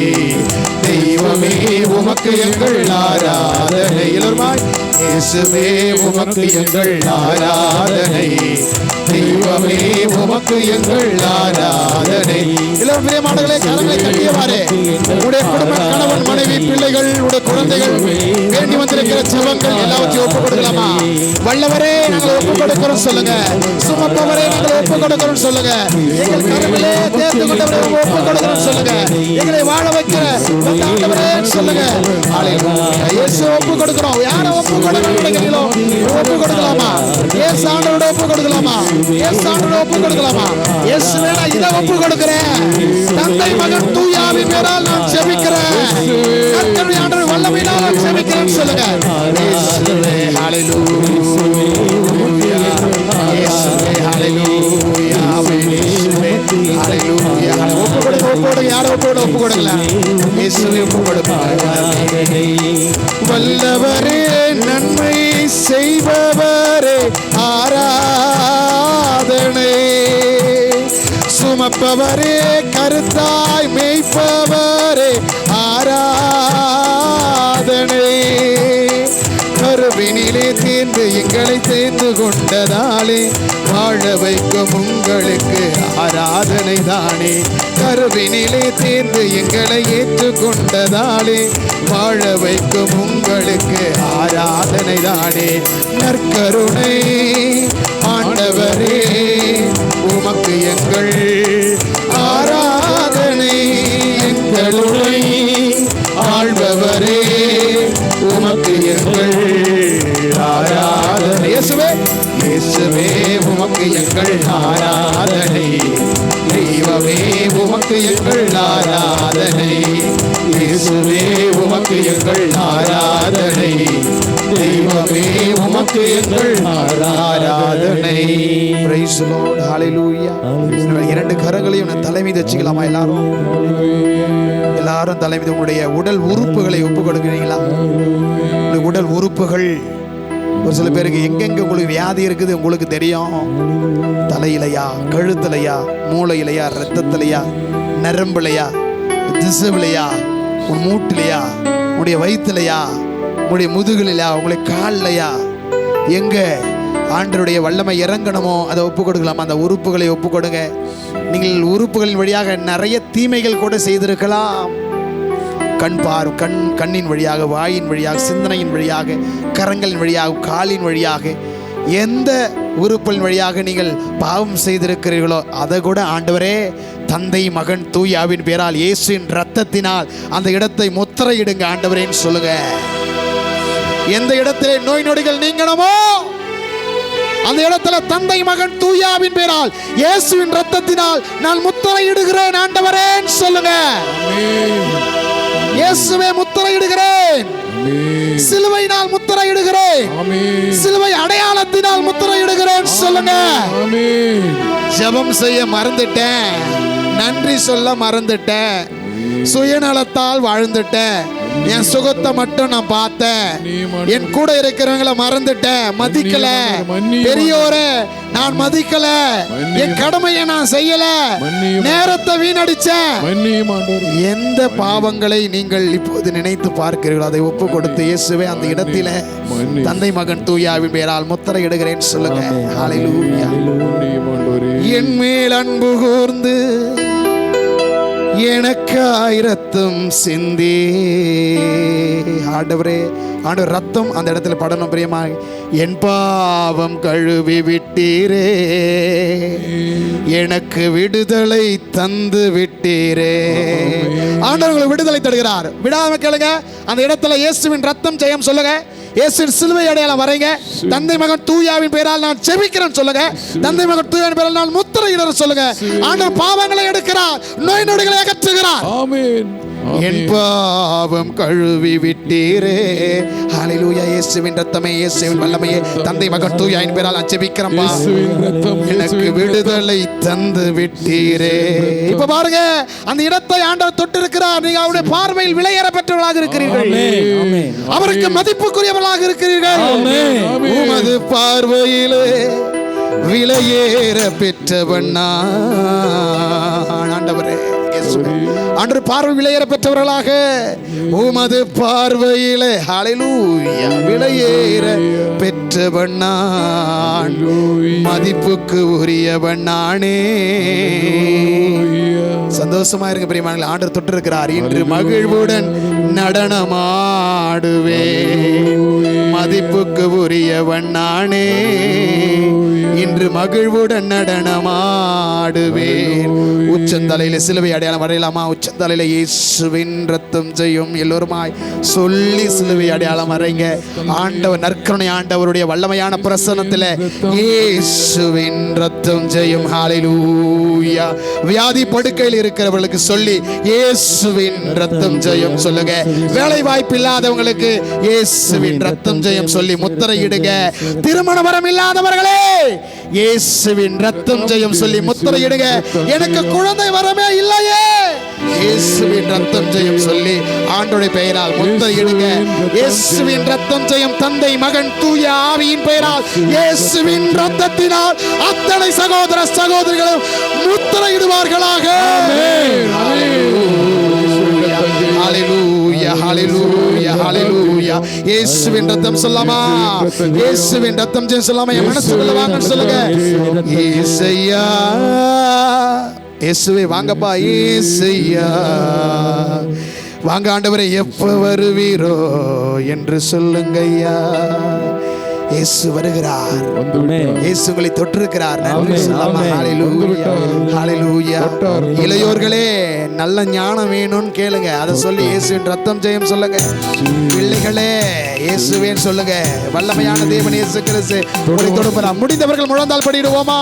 தெய்வமே உமக்கு எங்கள் ஆராதனை. எல்லாரும் இயேசுவே உமக்கு எங்கள் ஆராதனை. தெய்வமே உமக்கு எங்கள் ஆராதனை. எல்லாரும் பிரியமானவர்களே, கரங்களை தட்டியவாறே உடைய குடும்ப, கணவன், மனைவி, பிள்ளைகள், உடைய குழந்தைகள் வேண்டி வந்திருக்கிற ஜெபங்கள் எல்லாவற்றையும் ஒப்புக் கொடுக்கலாமா? வல்லவரே நாங்கள் ஒப்புக் கொடுக்கிறோம் சொல்லுங்க. சுமப்பவரே நாங்கள் ஒப்புக் கொடுக்கிறோம் சொல்லுங்க. எங்கள் கருவிலே தேர்ந்து கொண்டவரே ஒப்புக் கொடுக்கிறோம் சொல்லுங்க. எங்களை வாழ வைக்கிற ஆண்டவரே சொல்லுங்க. ஹalleluya. இயேசு ஒப்புக் கொடுக்கிறோம். யாரை ஒப்புக் கொடுக்கணும் நினைக்கிறீங்களோ ஒப்புக் கொடுக்கலாமா? இயேசு ஆண்டவரோட ஒப்புக் கொடுக்கலாமா? இயேசு ஆண்டவரோட ஒப்புக் கொடுக்கலாமா? இயேசுவே நான் இதை ஒப்புக் கொடுக்கிறேன். தந்தை, மகன், தூய ஆவியின் பேரால் நான் ஜெபிக்கிறேன். கர்த்தருடைய ஆண்டவர் வல்லமையினால் நான் ஜெபிக்கிறேன் சொல்லுங்க. இயேசுவே ஹalleluya. இயேசுவே ஹalleluya. இயேசுவே ஹalleluya. ஒப்புக் கொடுங்க. ஒப்புக் கொடுங்க. யாரை ஒப்புக் கொடுக்கல? இயேசுவே ஒப்புக் கொடுப்பாங்க. வல்லவரே நன்மை செய்பவரே ஆராதனை. சுமப்பவரே கருத்தாய் மேய்ப்பவரே ஆராதனை. கருவினிலே தேர்ந்து எங்களை தேர்ந்து கொண்டதாலே வாழ வைக்கும் உங்களுக்கு ஆராதனை தானே. கருவினிலே தேர்ந்து எங்களை ஏற்றுக்கொண்டதாலே வாழ வைக்கும் உங்களுக்கு ஆராதனை தானே. நற்கருணை ஆண்டவரே உமக்கு எங்கள் ஆராதனை. எங்களுடை ஆள்பவரே உமக்கு எங்கள் ஆராதனை. இயேசுவே, இயேசுவே உமக்கு எங்கள் ஆராதனை. தெய்வமே உமக்கு எங்கள் ஆராதனை. இயேசுவே உமக்கு எங்கள் ஆராதனை. தெய்வமே உமக்கு எங்கள் ஆராதனை. Praise the Lord. Hallelujah. இரண்டு கரங்களையும் தலை மீது வச்சுக்கலாமா? எல்லாரும் தலை மீது உங்களுடைய உடல் உறுப்புகளை ஒப்பு கொடுக்கிறீங்களா? உடல் உறுப்புகள் ஒரு சில பேருக்கு எங்கெங்க உங்களுக்கு வியாதி இருக்குது உங்களுக்கு தெரியும். தலையிலையா, கழுத்துலையா, மூளையிலையா, ரத்தத்திலையா, நரம்புலையா, திசுவிலையா, உன் மூட்டிலையா, உங்களுடைய வயிற்றுலையா, உங்களுடைய முதுகுலையா, உங்களுடைய கால்லையா, எங்க ஆண்டவருடைய வல்லமை இறங்கணுமோ அதை ஒப்பு கொடுக்கலாமா? அந்த உறுப்புகளை ஒப்பு கொடுங்க. நீங்கள் உறுப்புகளின் வழியாக நிறைய தீமைகள் கூட செய்திருக்கலாம். கண்ணின் வழியாக, வாயின் வழியாக, சிந்தனையின் வழியாக, கரங்களின் வழியாக, காலின் வழியாக, எந்த உறுப்பின் வழியாக நீங்கள் பாவம் செய்திருக்கிறீர்களோ அதை கூட ஆண்டவரே தந்தை மகன் தூய ஆவியின் பேரால் இயேசுவின் இரத்தத்தினால் அந்த இடத்தை முத்திரையிடுங்க ஆண்டவரேன்னு சொல்லுங்க. எந்த இடத்திலே நோய் நொடிகள் நீங்கணுமோ அந்த இடத்துல தந்தை மகன் தூய ஆவியின் பேரால் இயேசுவின் இரத்தத்தினால் நான் முத்திரையிடுகிறேன் ஆண்டவரேன்னு சொல்லுங்க. இயேசுவே முத்திரையிடுகிறேன், சிலுவையினால் முத்திரையிடுகிறேன், சிலுவை அடையாளத்தினால் முத்திரையிடுகிறேன் சொல்லுங்க. ஜெபம் செய்ய மறந்துட்டேன், நன்றி சொல்ல மறந்துட்டேன், சுயநலத்தால் வாழ்ந்துட்டேன், என் சுகத்தை மட்டும் நான் பார்த்தேன், என் கூட இருக்கிறவங்களை மறந்துட்டேன், மதிக்கல, பெரியோரே நான் மதிக்கல, என் கடமையை நான் செய்யல, நேரத்தை வீணடிச்சேன். எந்த பாவங்களை நீங்கள் இப்போது நினைத்து பார்க்கிறீர்களோ அதை ஒப்பு கொடுத்து இயேசுவே அந்த இடத்தில தந்தை மகன் தூய ஆவியின் பேரால் முத்திரையிடுகிறேன் சொல்லுங்க. ஹல்லேலூயா. என் மேல் அன்பு கூர்ந்து எனக்காய் ரத்தம் சிந்தி, ஆண்டவரே, ஆண்டவர் ரத்தம் அந்த இடத்துல படணும் பிரியமாக. என் பாவம் கழுவி விட்டீரே, எனக்கு விடுதலை தந்து விட்டீரே. ஆண்டவர் விடுதலை தருகிறார். விடாம கேளுங்க. அந்த இடத்துல இயேசுவின் ரத்தம் ஜெயம் சொல்லுங்க. இயேசுவின் சிலுவை அடையாளம் வரைங்க. தந்தை மகன் தூய ஆவியின் பேரால் நான் ஜெபிக்கிறேன் சொல்லுங்க. தந்தை மகன் தூய ஆவியின் பேரால் நான் முத்திரையிடுறேன் சொல்லுங்க. ஆண்டவர் பாவங்களை எடுக்கிறார், நோய் நொடிகளை அகற்றுகிறார். ஆமென். என் பாவம் கழுவி விட்டீரே. ஹல்லேலூயா. இயேசுவின் ரத்தமே, இயேசுவின் வல்லமையே, தந்தை மகன் தூய ஆவியின் பேரால் நான் ஜெபிக்கிறேன்ப்பா. எனக்கு விடுதலை தந்து விட்டீரே. இப்ப பாருங்க, அந்த இடத்தை ஆண்டவர் தொட்டு இருக்கிறார். நீங்க அவருடைய பார்வையில் விலையேற பெற்றவர்களாக இருக்கிறீர்கள். அவருக்கு மதிப்புக்குரியவர்களாக இருக்கிறீர்கள். உமது பார்வையிலே விலையேற பெற்றவன் நான். ஆண்டவரே, ஆண்டவர் பார்வை விலையேற பெற்றவர்களாக உமது பார்வையிலே ஹல்லேலூயா விலையேற பெற்றவன் நான், மதிப்புக்கு உரியவன் நானே. சந்தோஷமா இருங்க பிரியமானவர்களே. ஆண்டவர் தொட்டு இருக்கிறார். இன்று மகிழ்வுடன் நடனமாடுவே, மதிப்புக்கு உரியவன் நானே. இன்று மகிழ்வுடன் நடனமாடுவேன். உச்சந்தலையில சிலுவை அடையாளம் வரையலாமா? உச்சந்தலையில இயேசுவின் ரத்தம் செய்யும் எல்லோருமாய் சொல்லி சிலுவை அடையாளம் வரைங்க. ஆண்டவர் நற்கருணை ஆண்டவருடைய வல்லமையான பிரசன்னத்தில் இயேசுவின் ரத்தம் செய்யும். ஹல்லேலூயா. வியாதி படுக்கையில் இருக்கிறவர்களுக்கு சொல்லி இயேசுவின் ரத்தம் ஜெயம் சொல்லுங்க. வேலை வாய்ப்பு இல்லாதவங்களுக்கு இயேசுவின் ரத்தம் ஜெயம் சொல்லி முத்திரையிடுங்க. திருமண வரம் இல்லாதவர்களே இயேசுவின் ரத்தம் ஜெயம் சொல்லி முத்திரையிடுங்க. எனக்கு குழந்தை வரமே இல்லையே, இயேசுவின் ரத்தம் ஜெயம் சொல்லி ஆண்டவருடைய பெயரால் முத்திரையிடுங்க. இயேசுவின் ரத்தம் ஜெயம் தந்தை மகன் தூய ஆவியின் பெயரால் இயேசுவின் ரத்தத்தினால் அத்தனை சகோதர சகோதரிகளும் முத்திரையிடுவார்களாக. ஹல்லேலூயா, ஹல்லேலூயா, ஹல்லேலூயா. இயேசுவின் ரத்தம் சொல்லாமா? இயேசுவின் ரத்தம் ஜெயம் சொல்லாமா? என் மனசுக்குள்ள வாங்கன்னு சொல்லுங்க. இயேசையா, இயேசுவே வாங்கப்பா. இயேசையா வாங்க ஆண்டவரே, எப்ப வருவீரோ என்று சொல்லுங்கய்யா. இயேசு வருகிறார். இயேசு உங்களை தொட்டிருக்கிறார். நன்றி சொல்லாமா? ஹல்லேலூயா, ஹல்லேலூயா. இளையோர்களே நல்ல ஞானம் வேணும்னு கேளுங்க. அதை சொல்லி இயேசுவின் ரத்தம் ஜெயம் சொல்லுங்க. பிள்ளைகளே இயேசுவேன்னு சொல்லுங்க. வல்லமையான தேவன் இயேசு கிறிஸ்து உங்களை தொடுப்பார். முடிந்தவர்கள் முழந்தால் படிடுவோமா?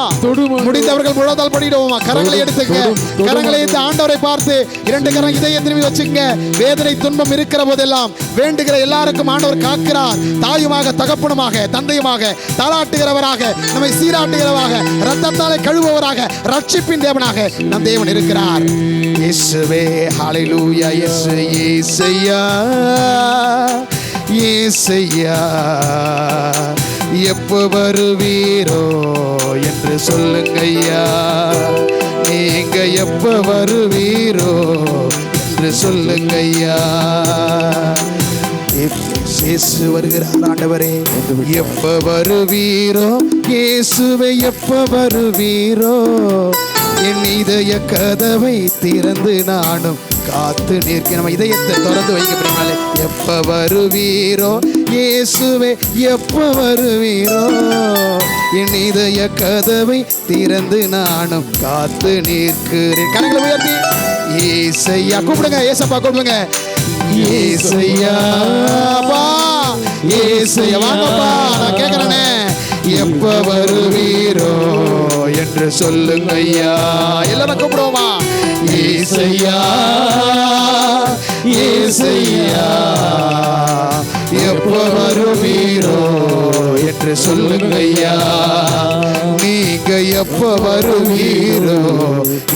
முடிந்தவர்கள் முழந்தால் படிடுவோமா? கரங்களை எடுத்துங்க. கரங்களை எடுத்து ஆண்டவரை பார்த்து 2 கரம் இதயம் திரும்பி வச்சுங்க. வேதனை துன்பம் இருக்கிற போதெல்லாம் வேண்டுகிற எல்லாருக்கும் ஆண்டவர் காக்கிறார். தாயுமாக, தகப்பனுமாக, தந்தையுமாக, தாளாட்டுகிறவராக, நம்மை சீராட்டுகிறவராக, ரத்தத்தாலே கழுவுவராக, ரட்சிப்பின் தேவனாக நம் தேவன் இருக்கிறார். இயேசுவே, ஹல்லேலூயா. இயேசு, இயேசையா, இயேசையா, எப்போ வருவீரோ என்று சொல்லுங்கய்யா. நீங்க எப்போ வருவீரோ என்று சொல்லுங்கய்யா. இயேசு வருகிறார். ஆண்டவரே, எப்போ வருவீரோ இயேசுவை, எப்போ வருவீரோ? என் இதய கதவை திறந்து நானும் காத்து நிற்க. நம்ம இதயத்தை திறந்து வைக்க பிறகு எப்ப வருவீரோ இயேசுவே, எப்ப வருவீரோ? என் இதய கதவை திறந்து நானும் காத்து நிற்கிறேன். கரங்களை உயர்த்தி ஏசையா கூப்பிடுங்க. ஏசப்பா கூப்பிடுங்க. ஏசையா, ஏசையா வாங்கப்பா, நான் கேட்கிறேனே. எப்ப வருவீரோ என்று சொல்லுங்க ஐயா. எல்லாரும் கூப்பிடுவோமா? ஏசையா, ஏசையா, எப்ப வருவீரோ என்று சொல்லுங்க ஐயா. நீங்க எப்ப வருவீரோ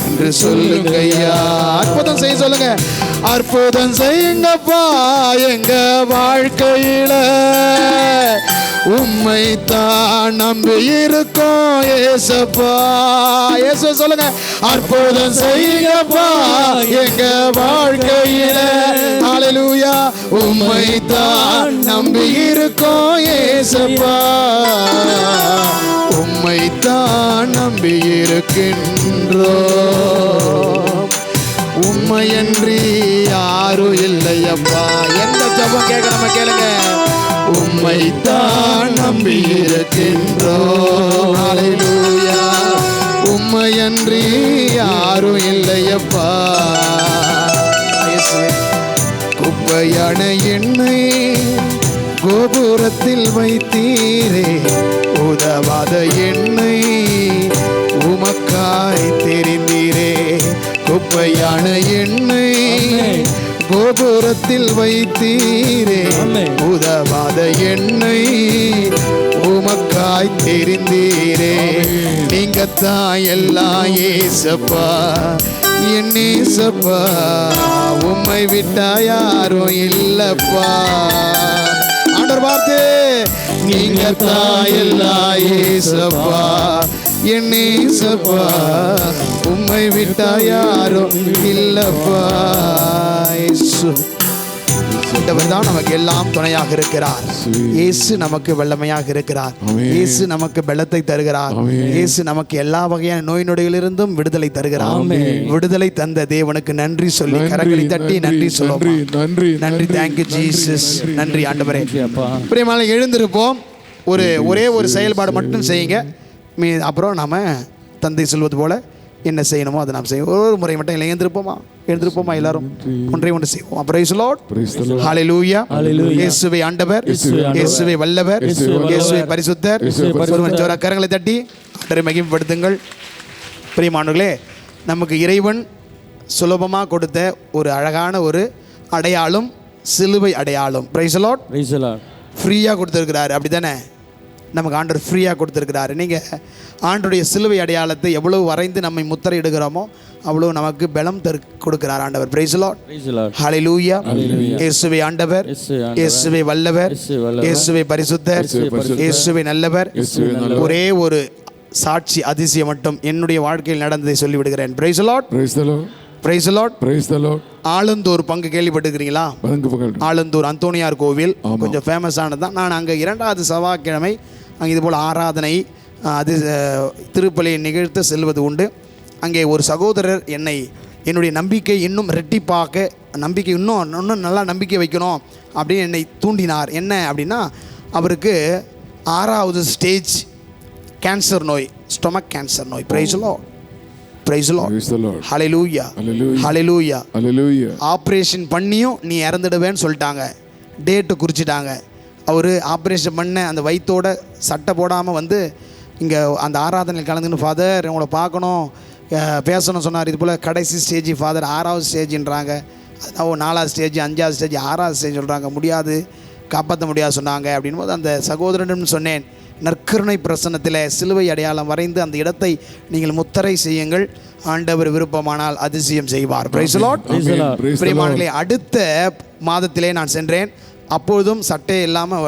என்று சொல்லுங்க ஐயா. அற்புதம் செய்ய சொல்லுங்க. அற்புதம் செய்யுங்கப்பா எங்க வாழ்க்கையில, உம்மை தான் நம்பி இருக்கோம் ஏசப்பா. ஏசு சொல்லுங்க. அற்புதம் செய்யுங்கப்பா எங்க வாழ்க்கையில, ஹல்லேலூயா, உம்மை தான் நம்பி இருக்கோம் ஏசப்பா. உம்மை தான் நம்பி இருக்கின்றோம். உம்மையன்றி யாரும் இல்லையப்பா. எந்த ஜெபம் கேட்க நம்ம கேளுங்க. உம்மை தான் நம்பி இருக்கின்றோம். ஹல்லேலூயா, உம்மையன்றி யாரும் இல்லையப்பா. குப்பையான என்னை கோபுரத்தில் வைத்தீரே, உதவாத என்னை உமக்காய் தெரிந்தீரே. குப்பையான என்னை கோபுரத்தில் வைத்தீரே, உதவாத என்னை உமக்காய் தெரிந்தீரே. நீங்க தான் எல்லாம் ஏசப்பா, என் ஏசப்பா. உம்மை விட்டா யாரும் இல்லப்பா. ஆண்டவர் பார்த்து, நீங்க தான் எல்லாம் ஏசப்பா, என் ஏசப்பா. உம்மை விட்டா யாரும் இல்லப்பா. ஆண்டவர் தான் நமக்கு எல்லாம் துணையாக இருக்கிறார். இயேசு நமக்கு வல்லமையாக இருக்கிறார். இயேசு நமக்கு பலத்தை தருகிறார். இயேசு நமக்கு எல்லா வகையான நோய் நொடிகளிலிருந்தும் விடுதலை தருகிறார். விடுதலை தந்த தேவனுக்கு நன்றி சொல்லி கரங்களை தட்டி நன்றி சொல்லுவோம். நன்றி, நன்றி. Thank you Jesus. நன்றி ஆண்டவரே. பிரியமான எழுந்திருப்போம். ஒரே ஒரு செயல்பாடு மட்டும் செய்யுங்க. அப்புறம் நாம தந்தை சொல்வது போல என்ன செய்யணுமோ அதை நாம் செய்வோம். ஒரு முறை மட்டும் இல்லை, எழுந்திருப்போமா எல்லாரும் ஒன்றை ஒன்று செய்வோம். Praise the Lord. ஹல்லேலூயா. இயேசுவே ஆண்டவர், இயேசுவே வல்லவர், இயேசுவே பரிசுத்தர். ஜோரா கரங்களை தட்டி ஆண்டவரை மகிமைப்படுத்துங்கள். பிரியமானவர்களே, நமக்கு இறைவன் சுலபமாக கொடுத்த ஒரு அழகான ஒரு அடையாளம் சிலுவை அடையாளம். Price the Lord. ஃப்ரீயாக கொடுத்துருக்கிறாரு, அப்படி தானே? நமக்கு ஆண்டவர் ஃப்ரீயாக கொடுத்துருக்கிறாரு. நீங்கள் ஆண்டருடைய சிலுவை அடையாளத்தை எவ்வளவு வரைந்து நம்மை முத்திரையிடுகிறோமோ அவ்வளவு நமக்கு பலம் கொடுக்கிறார் ஆண்டவர். Praise the Lord. ஹல்லேலூயா. இயேசுவே ஆண்டவர், இயேசுவே வல்லவர், இயேசுவே பரிசுத்தர், இயேசுவே நல்லவர். ஒரே ஒரு சாட்சி அதிசயம் மட்டும் என்னுடைய வாழ்க்கையில் நடந்ததை சொல்லிவிடுகிறேன். Praise the Lord. Praise the Lord. Praise the Lord. Alandur பங்கு கேள்விப்பட்டிருக்கிறீங்களா? ஆலந்தூர் அந்தோனியார் கோவில் கொஞ்சம் ஃபேமஸானது தான். நான் அங்கே 2வது செவ்வாய்க்கிழமை அங்கே இதுபோல் ஆராதனை அது திருப்பலியை நிகழ்த்த செல்வது உண்டு. அங்கே ஒரு சகோதரர் என்னுடைய நம்பிக்கை இன்னும் ரெட்டிப்பாக்க, நம்பிக்கை இன்னும் நல்லா நம்பிக்கை வைக்கணும் அப்படின்னு என்னை தூண்டினார். என்ன அப்படின்னா, அவருக்கு 6வது ஸ்டேஜ் கேன்சர் நோய், ஸ்டொமக் கேன்சர் நோய். Price the Lord. Praise the Lord. ஹல்லேலூயா. ஹல்லேலூயா. ஆப்ரேஷன் பண்ணியும் நீ இறந்துடுவேன்னு சொல்லிட்டாங்க, டேட்டு குறிச்சிட்டாங்க. அவர் ஆப்ரேஷன் பண்ண அந்த வயிற்றோட சட்டை போடாமல் வந்து இங்கே அந்த ஆராதனையில் கலந்துன்னு, ஃபாதர் உங்களை பார்க்கணும் பேசணும் சொன்னார். இது போல் கடைசி ஸ்டேஜ் ஃபாதர், 6வது ஸ்டேஜின்றாங்க. அதாவது 4வது ஸ்டேஜ், 5வது ஸ்டேஜ், 6வது ஸ்டேஜ் சொல்கிறாங்க, முடியாது, காப்பாற்ற முடியாது சொன்னாங்க. அப்படின் போது அந்த சகோதரனிடம் சொன்னேன், நற்கருணை பிரசன்னத்தில் சிலுவை அடையாளம் வரைந்து அந்த இடத்தை நீங்கள் முத்திரை செய்யுங்கள், ஆண்டவர் விருப்பமானால் அதிசயம் செய்வார். Price the Lord. பிரியமானவர்களே, அடுத்த மாதத்திலே நான் சென்றேன். அப்பொழுதும் சட்டை இல்லாமல்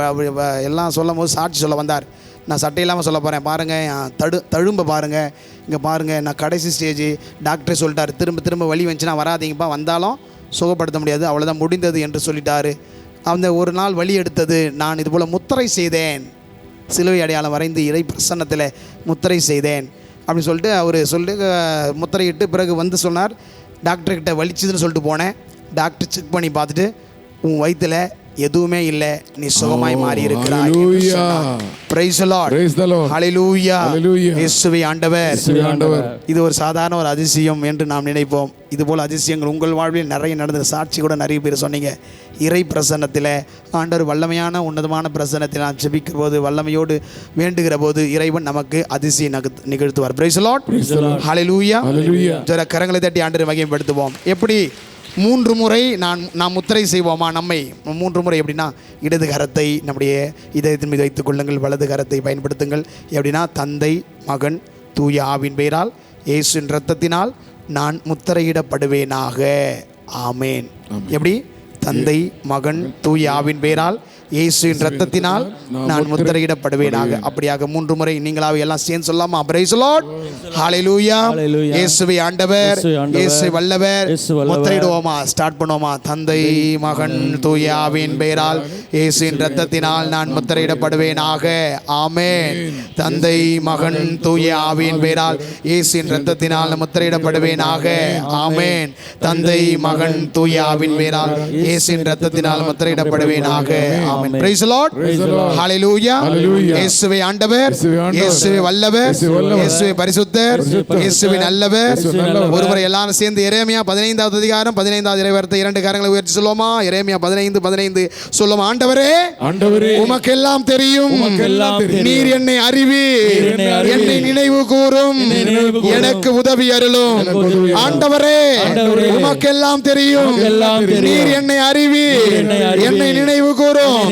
எல்லாம் சொல்லும் போது சாட்சி சொல்ல வந்தார். நான் சட்டை இல்லாமல் சொல்ல போகிறேன், பாருங்கள் தழும்ப பாருங்கள், இங்கே பாருங்கள், நான் கடைசி ஸ்டேஜ், டாக்டரே சொல்லிட்டார், திரும்ப வலி வந்துச்சுன்னா வராதிங்கப்பா, வந்தாலும் சுகப்படுத்த முடியாது, அவ்வளோதான் முடிந்தது என்று சொல்லிட்டாரு. அந்த ஒரு நாள் வலி எடுத்தது, நான் இது போல் முத்திரை செய்தேன், சிலுவை அடையாளம் வரைந்து இறை பிரசன்னத்தில் முத்திரை செய்தேன் அப்படின்னு சொல்லிட்டு அவர் முத்திரையிட்டு பிறகு வந்து சொன்னார், டாக்டர்கிட்ட வலிச்சதுன்னு சொல்லிட்டு போனேன். டாக்டர் செக் பண்ணி பார்த்துட்டு, உன் வயிற்றில் எதுவுமே இல்லை, நீ சுகமாய் மாறி இருக்கிறாய். Praise the Lord. ஹல்லேலூயா. இயேசுவே ஆண்டவர். இது ஒரு சாதாரண ஒரு அதிசயம் என்று நாம் நினைப்போம். இதுபோல் அதிசயங்கள் உங்கள் வாழ்வில் நிறைய நடந்த சாட்சி கூட நிறைய பேர் சொன்னீங்க. இறை பிரசன்னத்தில் ஆண்டவர் வல்லமையான உன்னதமான பிரசன்னத்தில் நான் ஜெபிக்கிற போது, வல்லமையோடு வேண்டுகிற போது இறைவன் நமக்கு அதிசயம் நிகழ்த்துவார். Price the Lord. ஹல்லேலூயா. கரங்களை தட்டி ஆண்டவரை மகிமைப்படுத்துவோம். எப்படி 3 முறை நாம் முத்திரை செய்வோமா? நம்மை 3 முறை எப்படின்னா, இடது கரத்தை நம்முடைய இதயத்தின் மீது வைத்துக் கொள்ளுங்கள், வலது கரத்தை பயன்படுத்துங்கள். எப்படின்னா, தந்தை மகன் தூய ஆவின் பெயரால் இயேசுவின் இரத்தத்தினால் நான் முத்திரையிடப்படுவேனாக. ஆமேன். எப்படி? தந்தை மகன் தூய ஆவின் பெயரால் இயேசுவின் இரத்தத்தினால் நான் முத்திரையிடப்படுவேனாக. அப்படியாக 3 முறை நீங்களாவே எல்லாம் சேர்ந்து சொல்லாமா? Praise the Lord. ஹல்லேலூயா. இயேசுவே ஆண்டவர், இயேசுவே வல்லவர். முத்திரையிடுவோமா? ஸ்டார்ட் பண்ணுவோமா? தந்தை மகன் தூய ஆவியின் பெயரால் இயேசுவின் இரத்தத்தினால் நான் முத்திரையிடப்படுவேனாக. ஆமென். தந்தை மகன் தூய ஆவியின் பெயரால் இயேசுவின் இரத்தத்தினால் முத்திரையிடப்படுவேனாக. ஆமென். தந்தை மகன் தூய ஆவியின் பெயரால் இயேசுவின் இரத்தத்தினால் முத்திரையிடப்படுவேனாக. ஆமென். Price the Lord. ஹல்லேலூயா. இயேசுவே ஆண்டவர், இயேசுவே வல்லவர், இயேசுவே பரிசுத்தர், இயேசுவே நல்லவர். ஒருமுறை எல்லாரும் சேர்ந்து எரேமியா 15வது அதிகாரம் 15வது இறைவார்த்தை 2 கரங்களை உயர்த்தி சொல்லுவோமா? எரேமியா 15:15 சொல்லுவோம். ஆண்டவரே, உமக்கெல்லாம் தெரியும், நீர் என்னை அறிவீர், என்னை நினைவு கூரும், எனக்கு உதவி அருளும். ஆண்டவரே, உமக்கெல்லாம் தெரியும், நீர் என்னை அறிவீர், என்னை நினைவு கூரும்,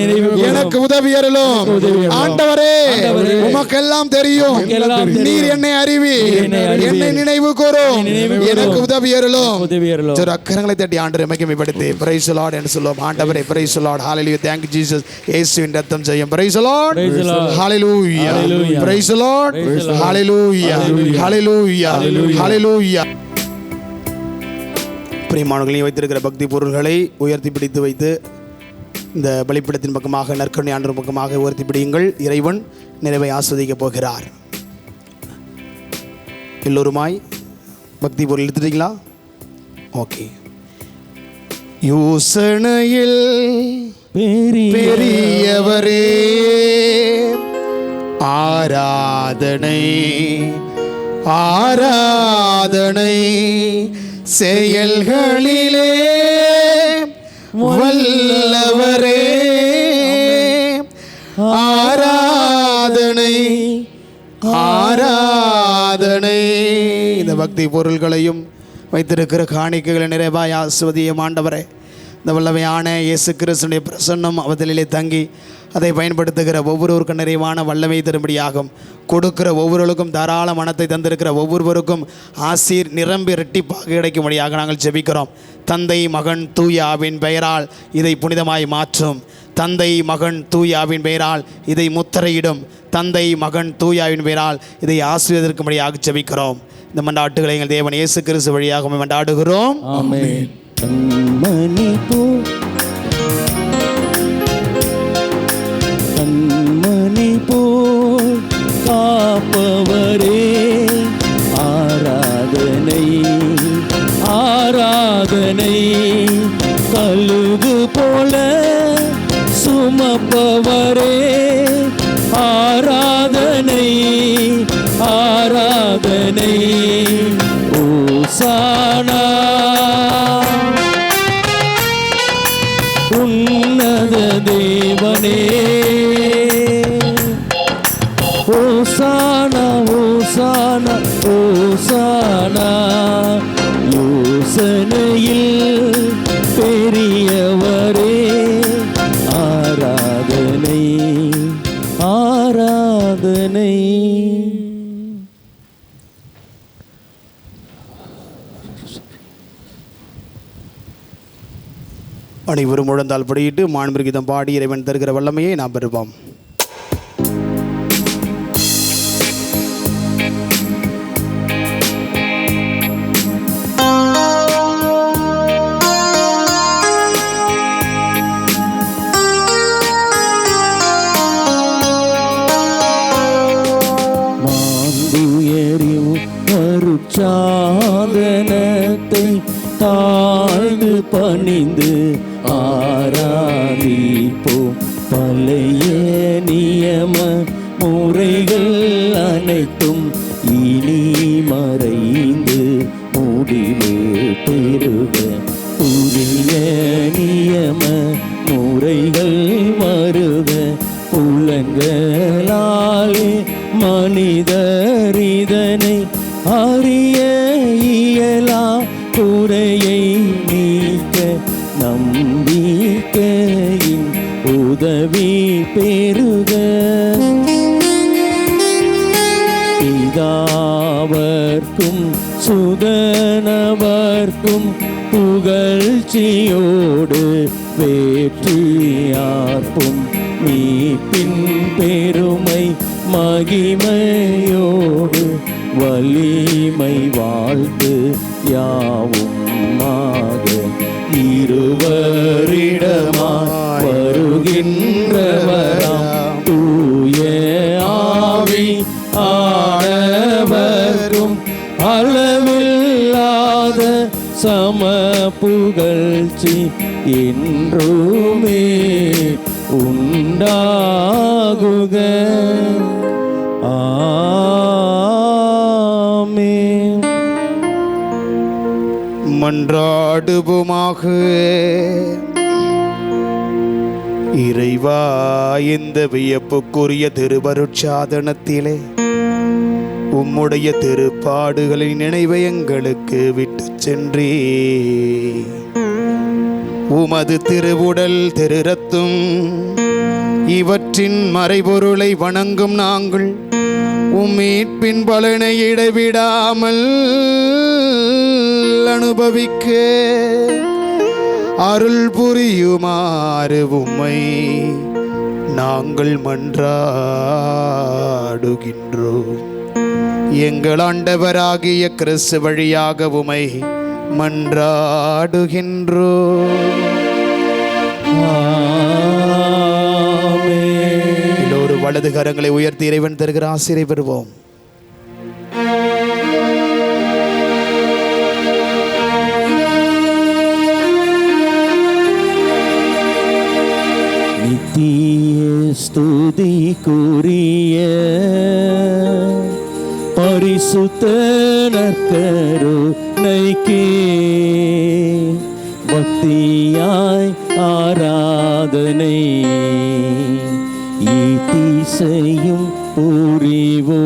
எனக்கு உதவி அருளும். ஆண்டவரே, உமக்கெல்லாம் தெரியும், நீர் என்னை அறிவீர், என்னை நினைவு கூரும், எனக்கு உதவி அருளும். கரங்களை தட்டி ஆண்டவரை மகிமைப்படுத்தி பிரைஸ் தி லார்ட் என்று சொல்லுவோம். ஆண்டவரே, பிரைஸ் தி லார்ட். ஹல்லேலூயா. Thank you Jesus. இயேசுவின் இரத்தம் ஜெயம். Praise the Lord. ஹல்லேலூயா. Praise the Lord. ஹல்லேலூயா. ஹல்லேலூயா. ஹல்லேலூயா. பிரியமானவர்களே, வைத்திருக்கிற பக்தி பொருள்களை உயர்த்தி பிடித்து வைத்து இந்த பலிபீடத்தின் பக்கமாக, நற்கருணை ஆண்டவர் பக்கமாக உயர்த்தி பிடியுங்கள். இறைவன் நிறைவை ஆஸ்வதிக்க போகிறார். எல்லோருமாய் பக்தி பொருள் எடுத்துட்டீங்களா? ஓகே. யோசனையில் பெரியவரே, ஆராதனை ஆராதனை, செயல்களிலே வல்லவரே, ஆராதனை ஆராதனை. இந்த பக்தி பொருள்களையும் வைத்திருக்கிற காணிக்கைகளை நிறைவாய் ஆசீர்வதியும் ஆண்டவரே. இந்த வல்லமையான இயேசு கிறிஸ்துவின் பிரசன்னம் அவதிலே தங்கி அதை பயன்படுத்துகிற ஒவ்வொருவருக்கும் நிறைவான வல்லமை தரும்படியாகும். கொடுக்கிற ஒவ்வொருவருக்கும் தாராள மனத்தை தந்திருக்கிற ஒவ்வொருவருக்கும் ஆசீர் நிரம்பி இரட்டிப்பாக கிடைக்கும்படியாக நாங்கள் ஜெபிக்கிறோம். தந்தை மகன் தூய ஆவின் பெயரால் இதை புனிதமாய் மாற்றும். தந்தை மகன் தூய ஆவின் பெயரால் இதை முத்திரையிடும். தந்தை மகன் தூய ஆவின் பெயரால் இதை ஆசீர்வதிக்கும்படியாக ஜெபிக்கிறோம். இந்த மன்றாட்டுகளை எங்கள் தேவன் இயேசு கிறிஸ்து வழியாக மன்றாடுகிறோம். ஆமென். கண்மணி போல் கண்மணி போல் காப்பவரே, ஆராதனை ஆராதனை. கழுகு போல சுமப்பவரே, ஆராதனை ஆராதனை. ஓசானா உன்னத தேவனே, ஓசானா ஓசானா ஓசானா யோசனையில் பெரியவரே ஆராதனை ஆராதனை. அனைவரும் முழந்தால் படியிட்டு மாண்புமிகு பாடி இறைவன் தருகிற வல்லமையை நாம் பெறுவோம். சாதனத்தை தாழ்ந்து பணிந்து ஆராதிப்போம். பழைய நியம முறைகள் அனைத்தும் இனி மறைந்து முடிவு பெறுக. புதிய நியம முறைகள் வருக. புலங்களாலே மனிதர் இதனை அறிய இயலா. குறையை நீக்க நம்பிக்கையின் உதவி பெறுக. பிதாவர்க்கும் சுதனவர்க்கும் புகழ்ச்சியோடு வேற்றியார்ப்பும் மீட்பின் பெருமை மகிமையோடு வலிமை வாழ்த்து யாவுமாக இருவரிடமாய் வருகின்றவராம் தூய ஆவி ஆனவர்க்கும் அளவில்லாத சம புகழ்ச்சி என்றுமே உண்டாகுக. ஆமென். மன்றாடுவோமாக. இறைவா, இந்த வியப்புக்குரிய திருவருட்சாதனத்திலே உம்முடைய திருப்பாடுகளின் நினைவை எங்களுக்கு விட்டு சென்றே. உமது திருவுடல் திரு இரத்தம் இவற்றின் மறைபொருளை வணங்கும் நாங்கள் உம்மீட்பின் பலனை இடைவிடாமல் அனுபவிக்க அருள் புரியுமாறு உம்மை நாங்கள் மன்றாடுகின்றோம். எங்கள் ஆண்டவராகிய கிறிஸ்து வழியாக உம்மை மன்றாடுகின்றோம். எல்லோரும் வலது கரங்களை உயர்த்தி இறைவன் தருகிற ஆசீரை பெறுவோம். நித்திய ஸ்துதிக்குரிய பரிசுத்த நற்கருணைக்கே பக்தியாய் ஆராதனை ஈதிசையும் புரிவோம்.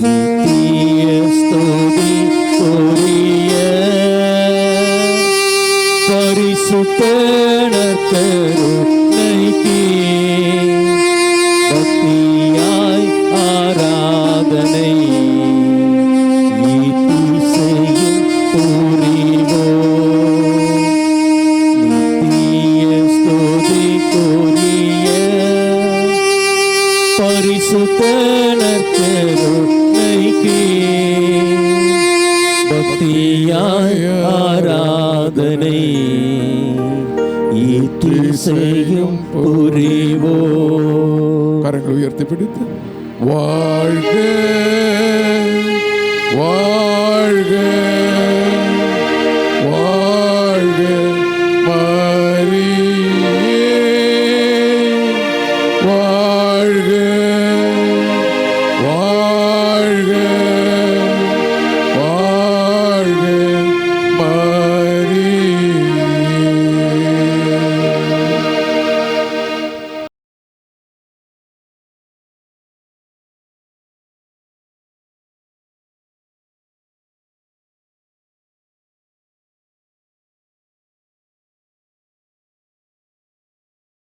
நித்திய ஸ்துதிக்குரிய பரிசுத்த நற்கருணைக்கே பக்தியாய் ஆராதனை ஈதிசையும் புரிவோம். நித்திய ஸ்துதிக்குரிய பரிசுத்த நற்கருணைக்கே பக்தியாய் ஆராதனை ஈதிசையும் புரிவோம். கரங்களை உயர்த்தி பிடித்து வாழ்க வாழ்க